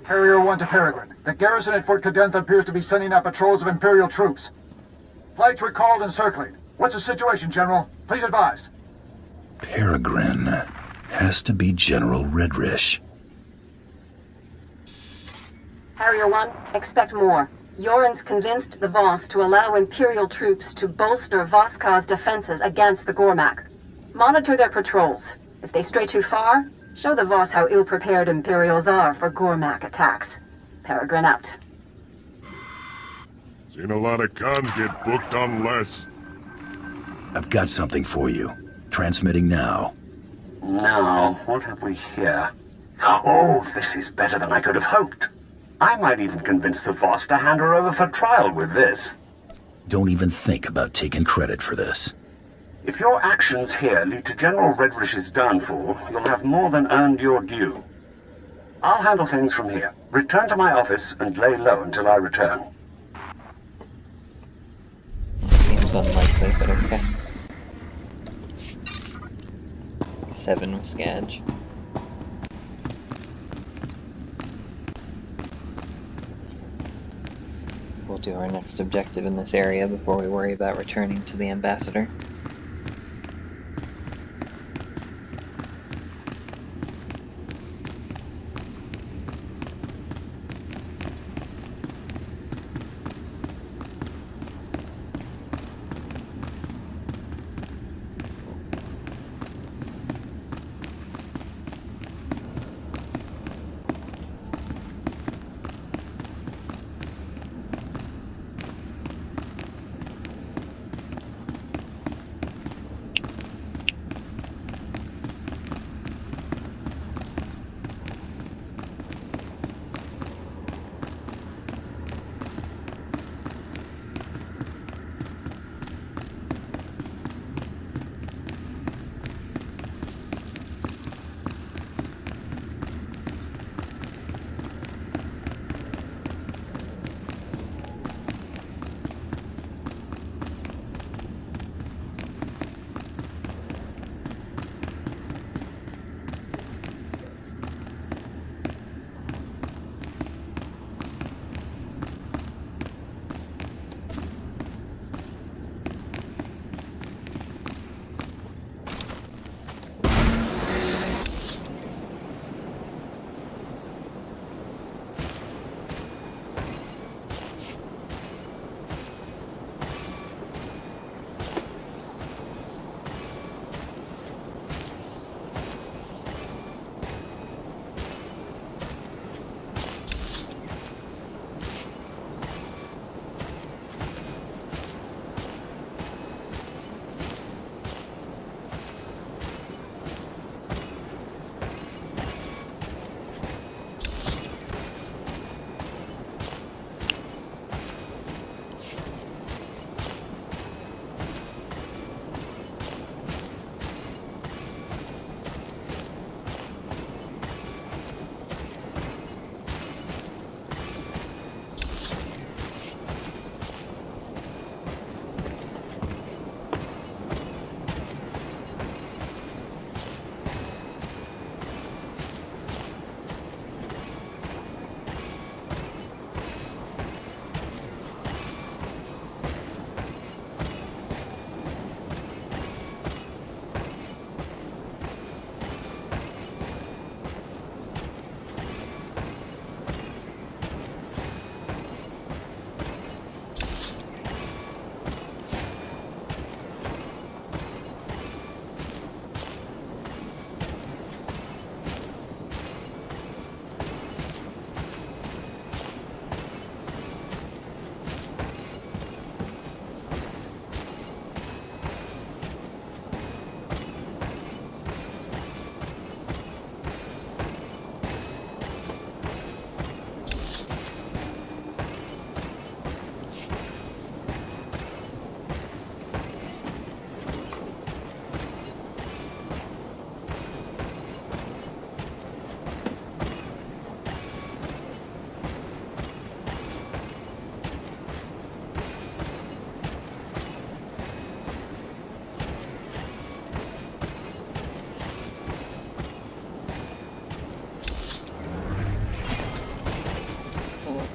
Harrier 1 to Peregrine. The garrison at Fort Cadentha appears to be sending out patrols of Imperial troops. Flights recalled and circling. What's the situation, General? Please advise. Peregrine. Has to be General Redrish. Harrier 1, expect more. Yoren's convinced the Voss to allow Imperial troops to bolster Voska's defenses against the Gormak. Monitor their patrols. If they stray too far, show the Voss how ill-prepared Imperials are for Gormak attacks. Peregrine out. Seen a lot of cons get booked on less. I've got something for you. Transmitting now. Now, what have we here? Oh, this is better than I could have hoped. I might even convince the Voss to hand her over for trial with this. Don't even think about taking credit for this. If your actions here lead to General Redrish's downfall, you'll have more than earned your due. I'll handle things from here. Return to my office and lay low until I return. Seems unlikely, but okay. 7 with Skadge. We'll do our next objective in this area before we worry about returning to the Ambassador.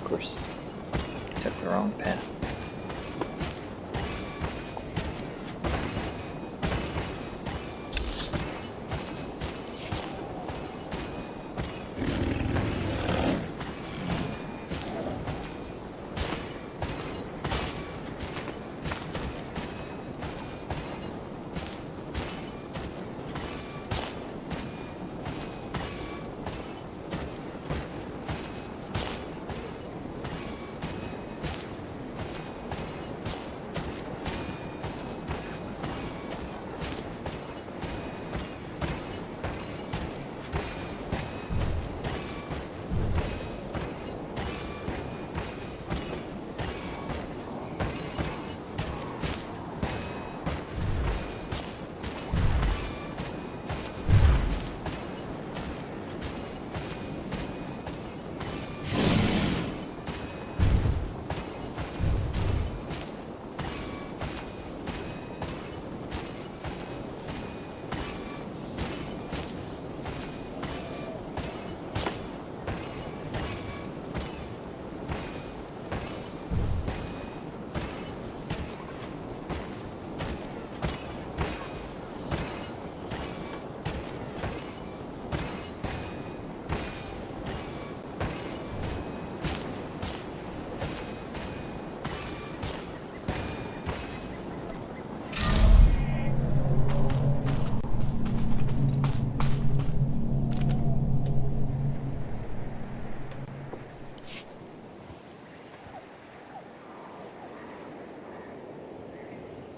Of course, took the wrong path.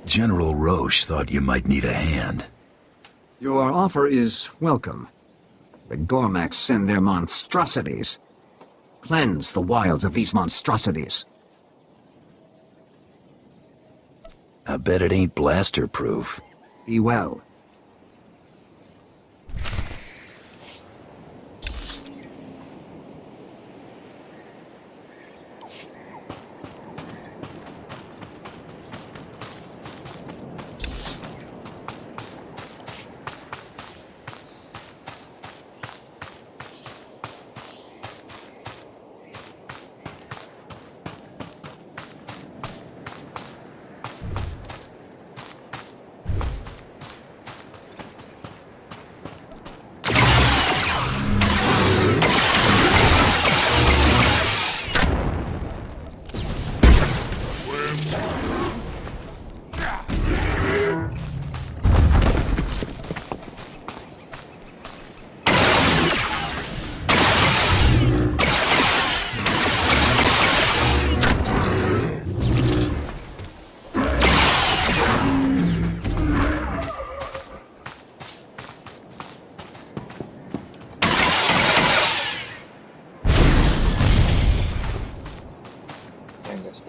General Roche thought you might need a hand. Your offer is welcome. The Gormaks send their monstrosities. Cleanse the wilds of these monstrosities. I bet it ain't blaster-proof. Be well.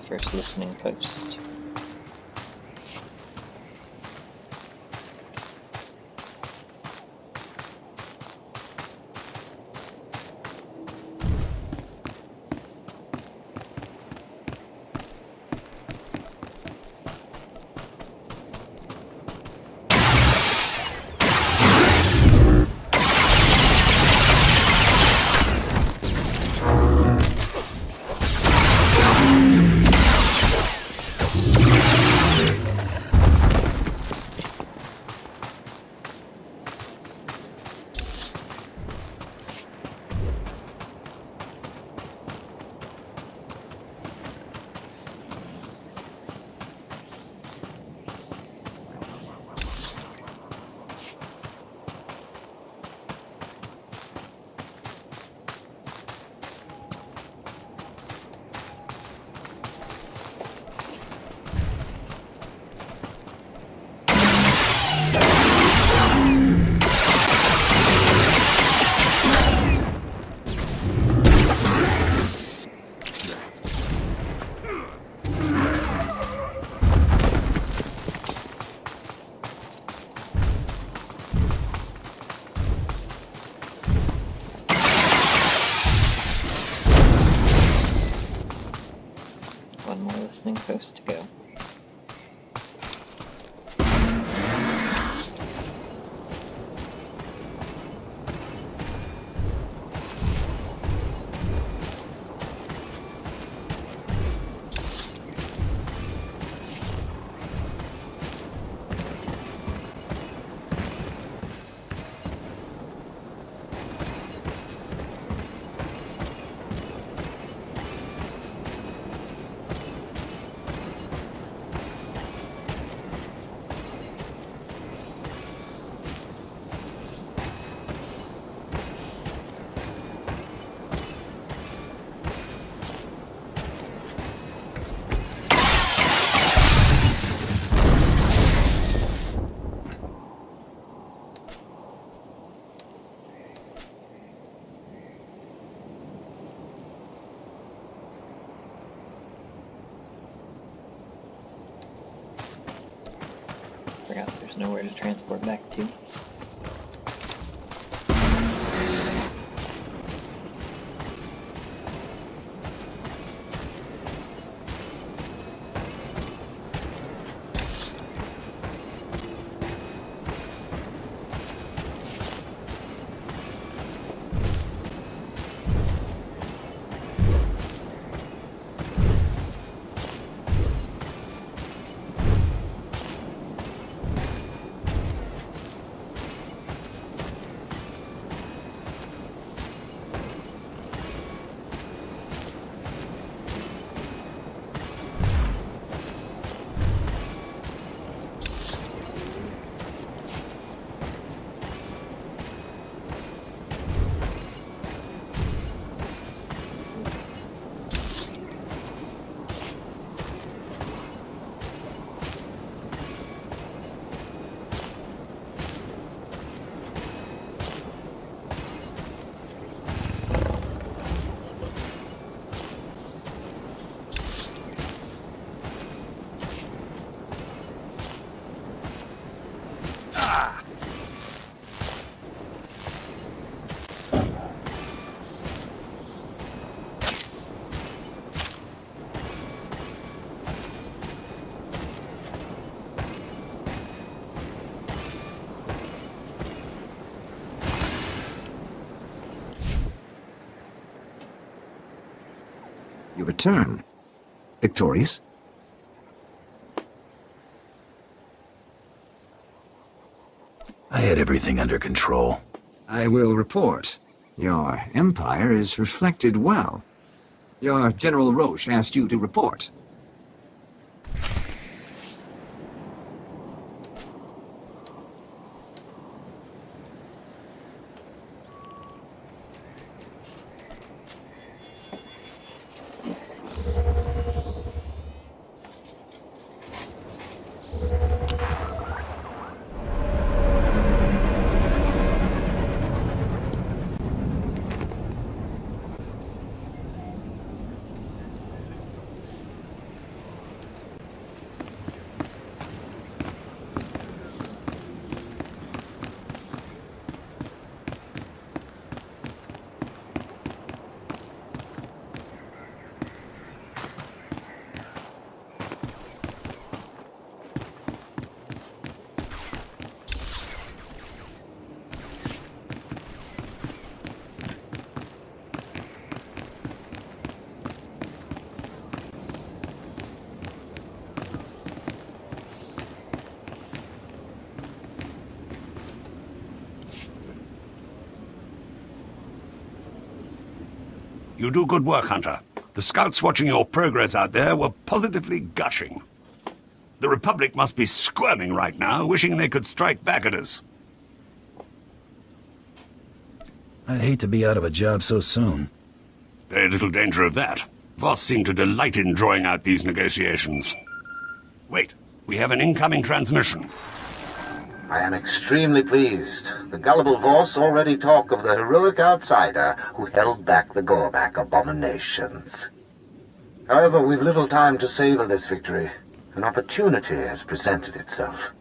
First listening post. Listening post to go. to know where to transport back to. You return. Victorious? I had everything under control. I will report. Your empire is reflected well. Your General Roche asked you to report. You do good work, Hunter. The scouts watching your progress out there were positively gushing. The Republic must be squirming right now, wishing they could strike back at us. I'd hate to be out of a job so soon. Very little danger of that. Voss seemed to delight in drawing out these negotiations. Wait, we have an incoming transmission. I am extremely pleased. The gullible Voss already talk of the heroic outsider who held back the Gormak abominations. However, we've little time to savor this victory. An opportunity has presented itself.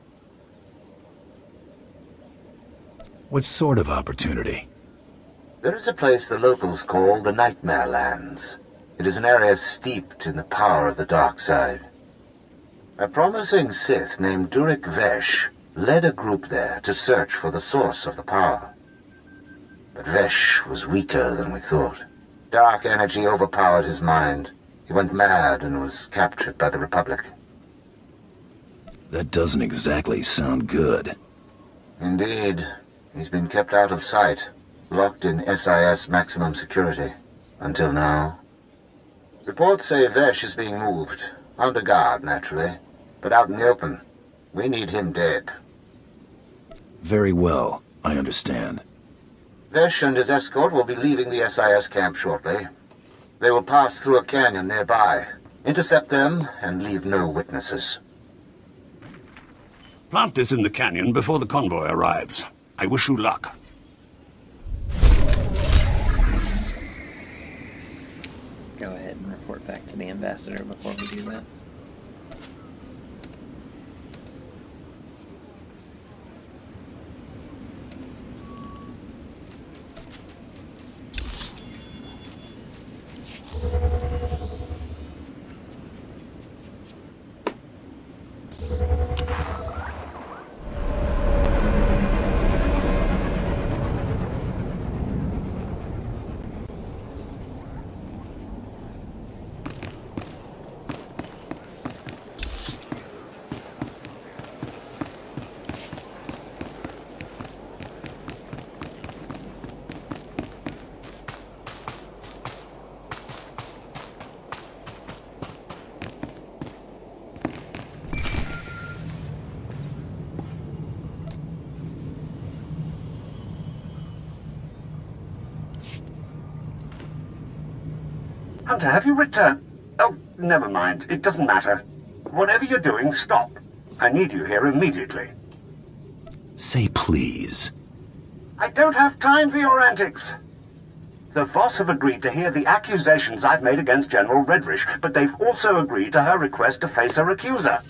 What sort of opportunity? There is a place the locals call the Nightmare Lands. It is an area steeped in the power of the dark side. A promising Sith named Durik Vesh led a group there to search for the source of the power. But Vesh was weaker than we thought. Dark energy overpowered his mind. He went mad and was captured by the Republic. That doesn't exactly sound good. Indeed. He's been kept out of sight, locked in SIS maximum security. Until now. Reports say Vesh is being moved. Under guard, naturally. But out in the open. We need him dead. Very well, I understand. Vesh and his escort will be leaving the SIS camp shortly. They will pass through a canyon nearby, intercept them, and leave no witnesses. Plant this in the canyon before the convoy arrives. I wish you luck. Go ahead and report back to the ambassador before we do that. Hunter, have you returned? Oh, never mind. It doesn't matter. Whatever you're doing, stop. I need you here immediately. Say please. I don't have time for your antics. The Voss have agreed to hear the accusations I've made against General Redrish, but they've also agreed to her request to face her accuser.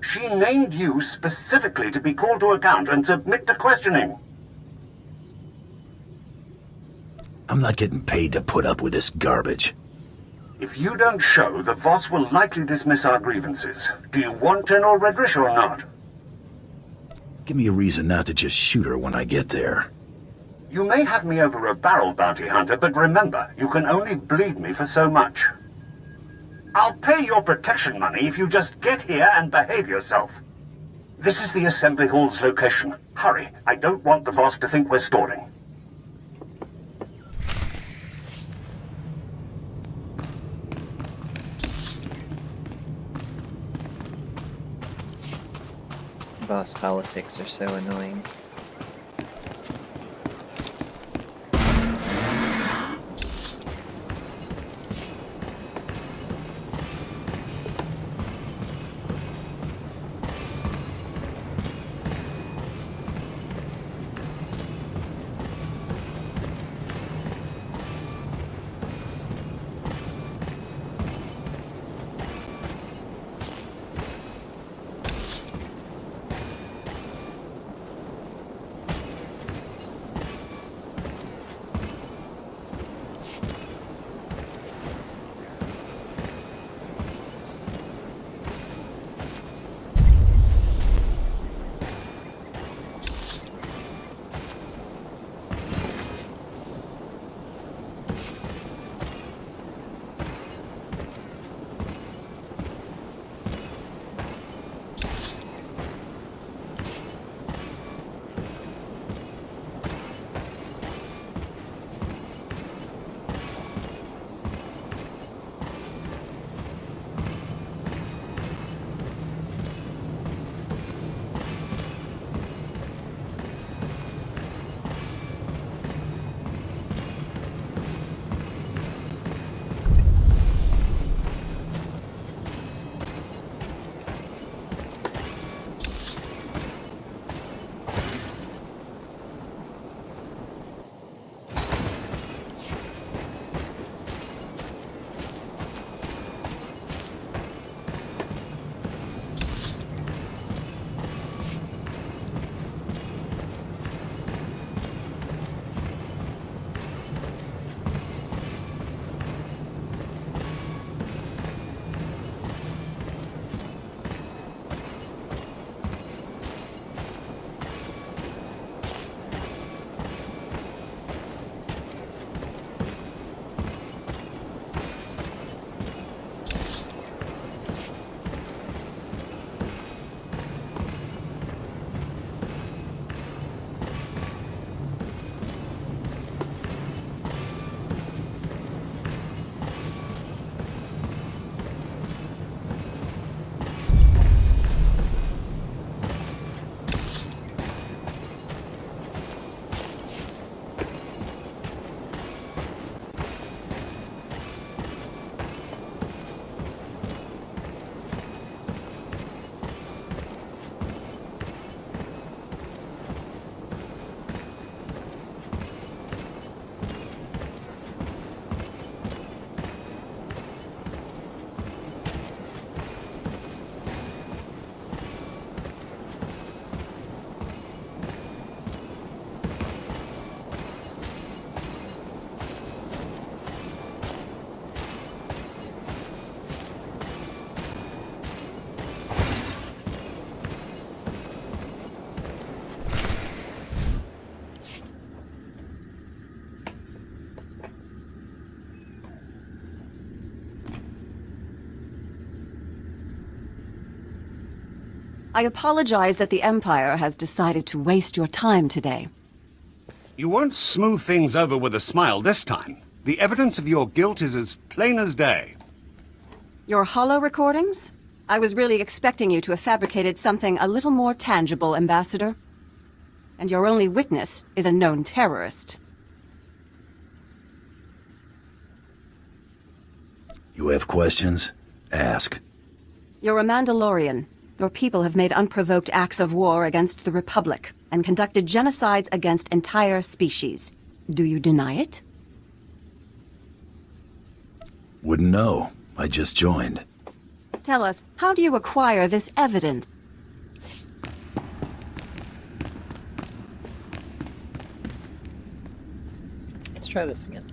She named you specifically to be called to account and submit to questioning. I'm not getting paid to put up with this garbage. If you don't show, the Voss will likely dismiss our grievances. Do you want General Redrish or not? Give me a reason not to just shoot her when I get there. You may have me over a barrel, Bounty Hunter, but remember, you can only bleed me for so much. I'll pay your protection money if you just get here and behave yourself. This is the Assembly Hall's location. Hurry, I don't want the Voss to think we're stalling. Boss politics are so annoying. I apologize that the Empire has decided to waste your time today. You won't smooth things over with a smile this time. The evidence of your guilt is as plain as day. Your holo recordings? I was really expecting you to have fabricated something a little more tangible, Ambassador. And your only witness is a known terrorist. You have questions? Ask. You're a Mandalorian. Your people have made unprovoked acts of war against the Republic and conducted genocides against entire species. Do you deny it? Wouldn't know. I just joined. Tell us, how do you acquire this evidence? Let's try this again.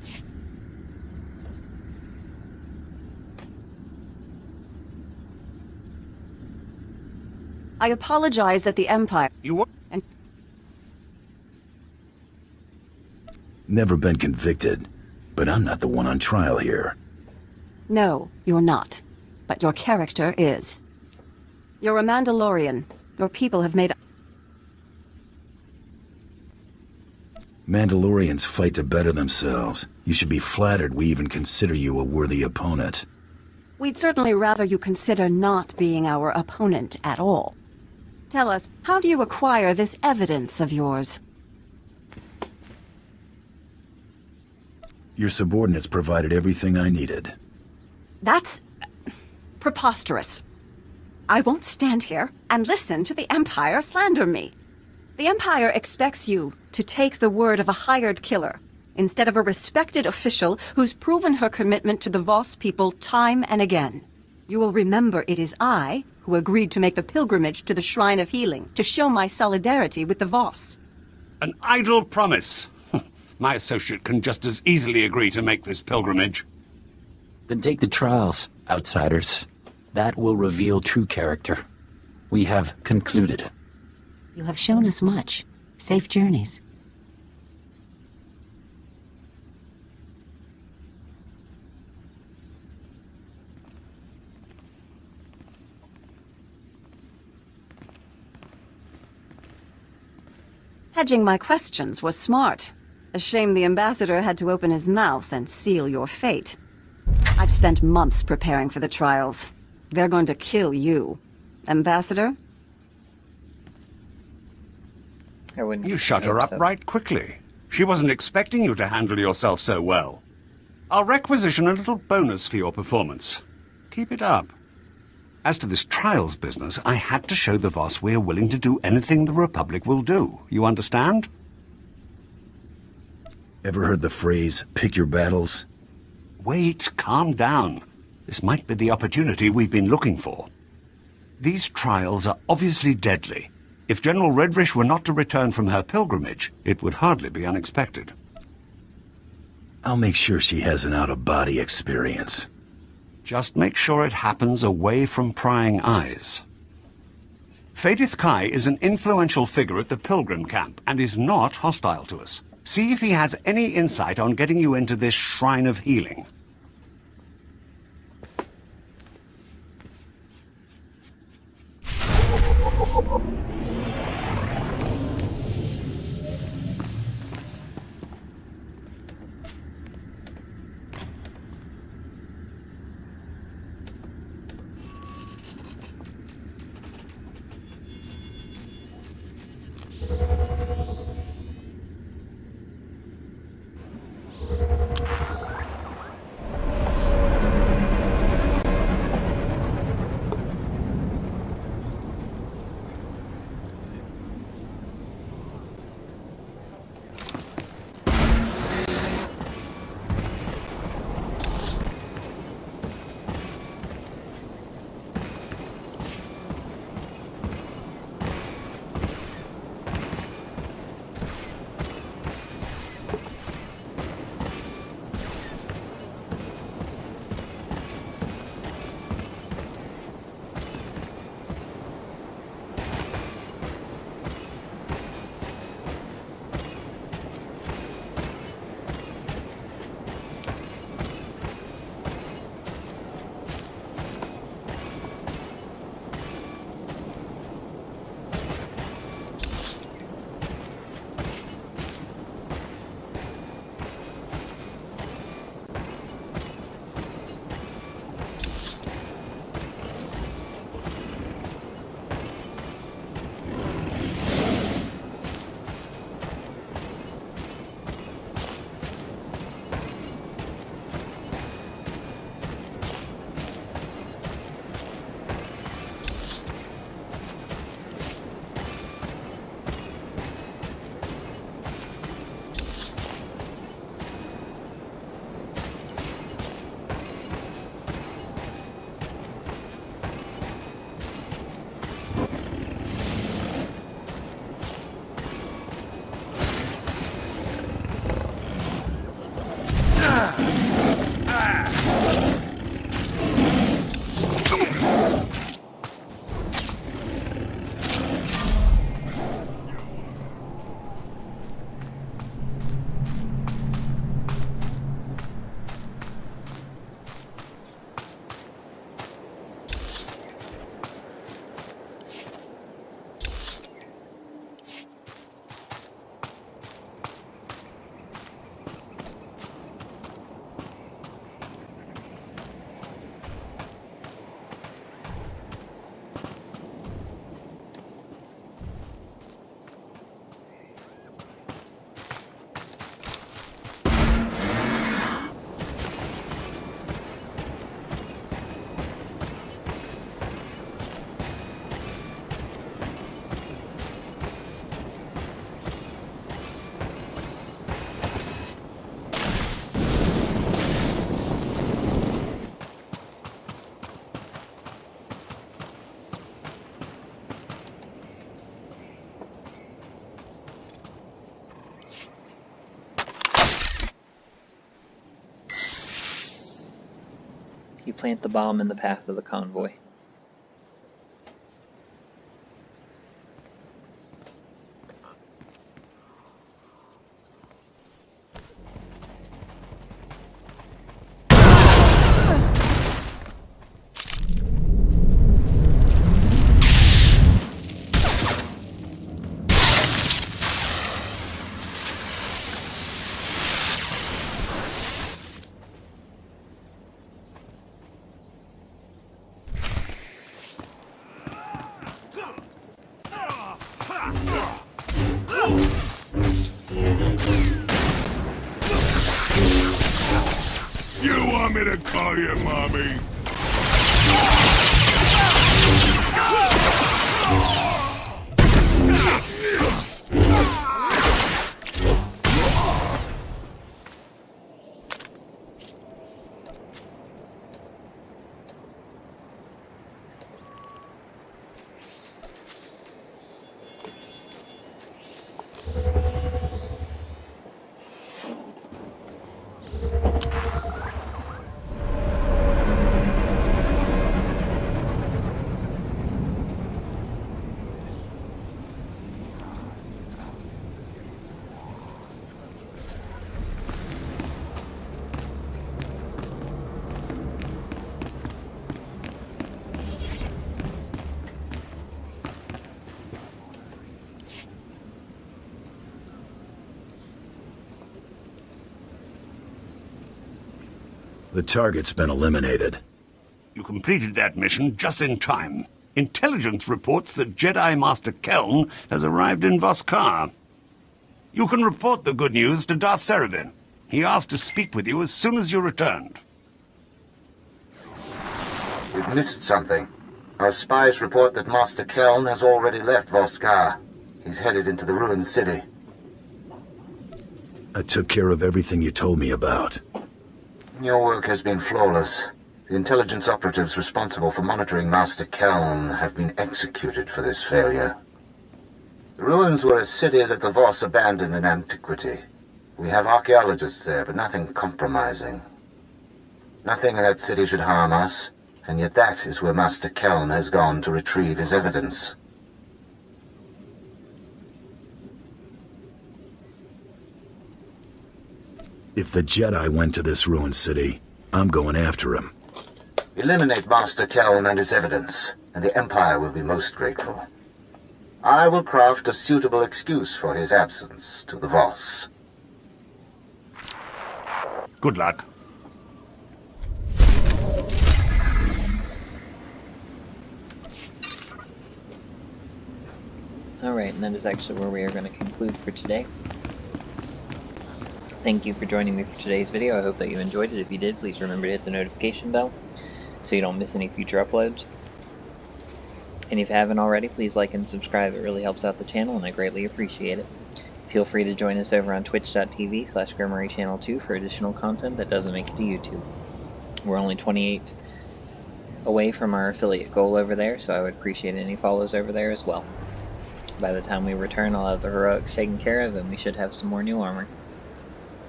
I apologize that the Empire... And Never been convicted, but I'm not the one on trial here. no, you're not. But your character is. You're a Mandalorian. Your people have made... Mandalorians fight to better themselves. You should be flattered we even consider you a worthy opponent. We'd certainly rather you consider not being our opponent at all. Tell us, how do you acquire this evidence of yours? Your subordinates provided everything I needed. That's... preposterous. I won't stand here and listen to the Empire slander me. The Empire expects you to take the word of a hired killer, instead of a respected official who's proven her commitment to the Voss people time and again. You will remember it is I who agreed to make the pilgrimage to the Shrine of Healing to show my solidarity with the Voss. An idle promise. My associate can just as easily agree to make this pilgrimage. Then take the trials, outsiders. That will reveal true character. We have concluded. You have shown us much. Safe journeys. Hedging my questions was smart. A shame the ambassador had to open his mouth and seal your fate. I've spent months preparing for the trials. They're going to kill you. Ambassador? You shut her up right quickly. She wasn't expecting you to handle yourself so well. I'll requisition a little bonus for your performance. Keep it up. As to this trials business, I had to show the Voss we're willing to do anything the Republic will do. You understand? Ever heard the phrase, pick your battles? Wait, calm down. This might be the opportunity we've been looking for. These trials are obviously deadly. If General Redrish were not to return from her pilgrimage, it would hardly be unexpected. I'll make sure she has an out-of-body experience. Just make sure it happens away from prying eyes. Fadith Kai is an influential figure at the pilgrim camp and is not hostile to us. See if he has any insight on getting you into this Shrine of Healing. you plant the bomb in the path of the convoy. You want me to call you mommy? The target's been eliminated. You completed that mission just in time. Intelligence reports that Jedi Master Keln has arrived in Voss. You can report the good news to Darth Seraphim. He asked to speak with you as soon as you returned. We've missed something. Our spies report that Master Keln has already left Voss. He's headed into the ruined city. I took care of everything you told me about. Your work has been flawless. The intelligence operatives responsible for monitoring Master Keln have been executed for this failure. The ruins were a city that the Voss abandoned in antiquity. We have archaeologists there, but nothing compromising. Nothing in that city should harm us, and yet that is where Master Keln has gone to retrieve his evidence. If the Jedi went to this ruined city, I'm going after him. Eliminate Master Keln and his evidence, and the Empire will be most grateful. I will craft a suitable excuse for his absence to the Voss. Good luck. Alright, and that is actually where we are going to conclude for today. Thank you for joining me for today's video. I hope that you enjoyed it. If you did, please remember to hit the notification bell so you don't miss any future uploads. And if you haven't already, please like and subscribe. It really helps out the channel and I greatly appreciate it. Feel free to join us over on twitch.tv/Gremory Channel 2 for additional content that doesn't make it to YouTube. We're only 28 away from our affiliate goal over there, so I would appreciate any follows over there as well. By the time we return, I'll have the heroics taken care of and we should have some more new armor.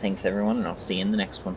Thanks everyone, and I'll see you in the next one.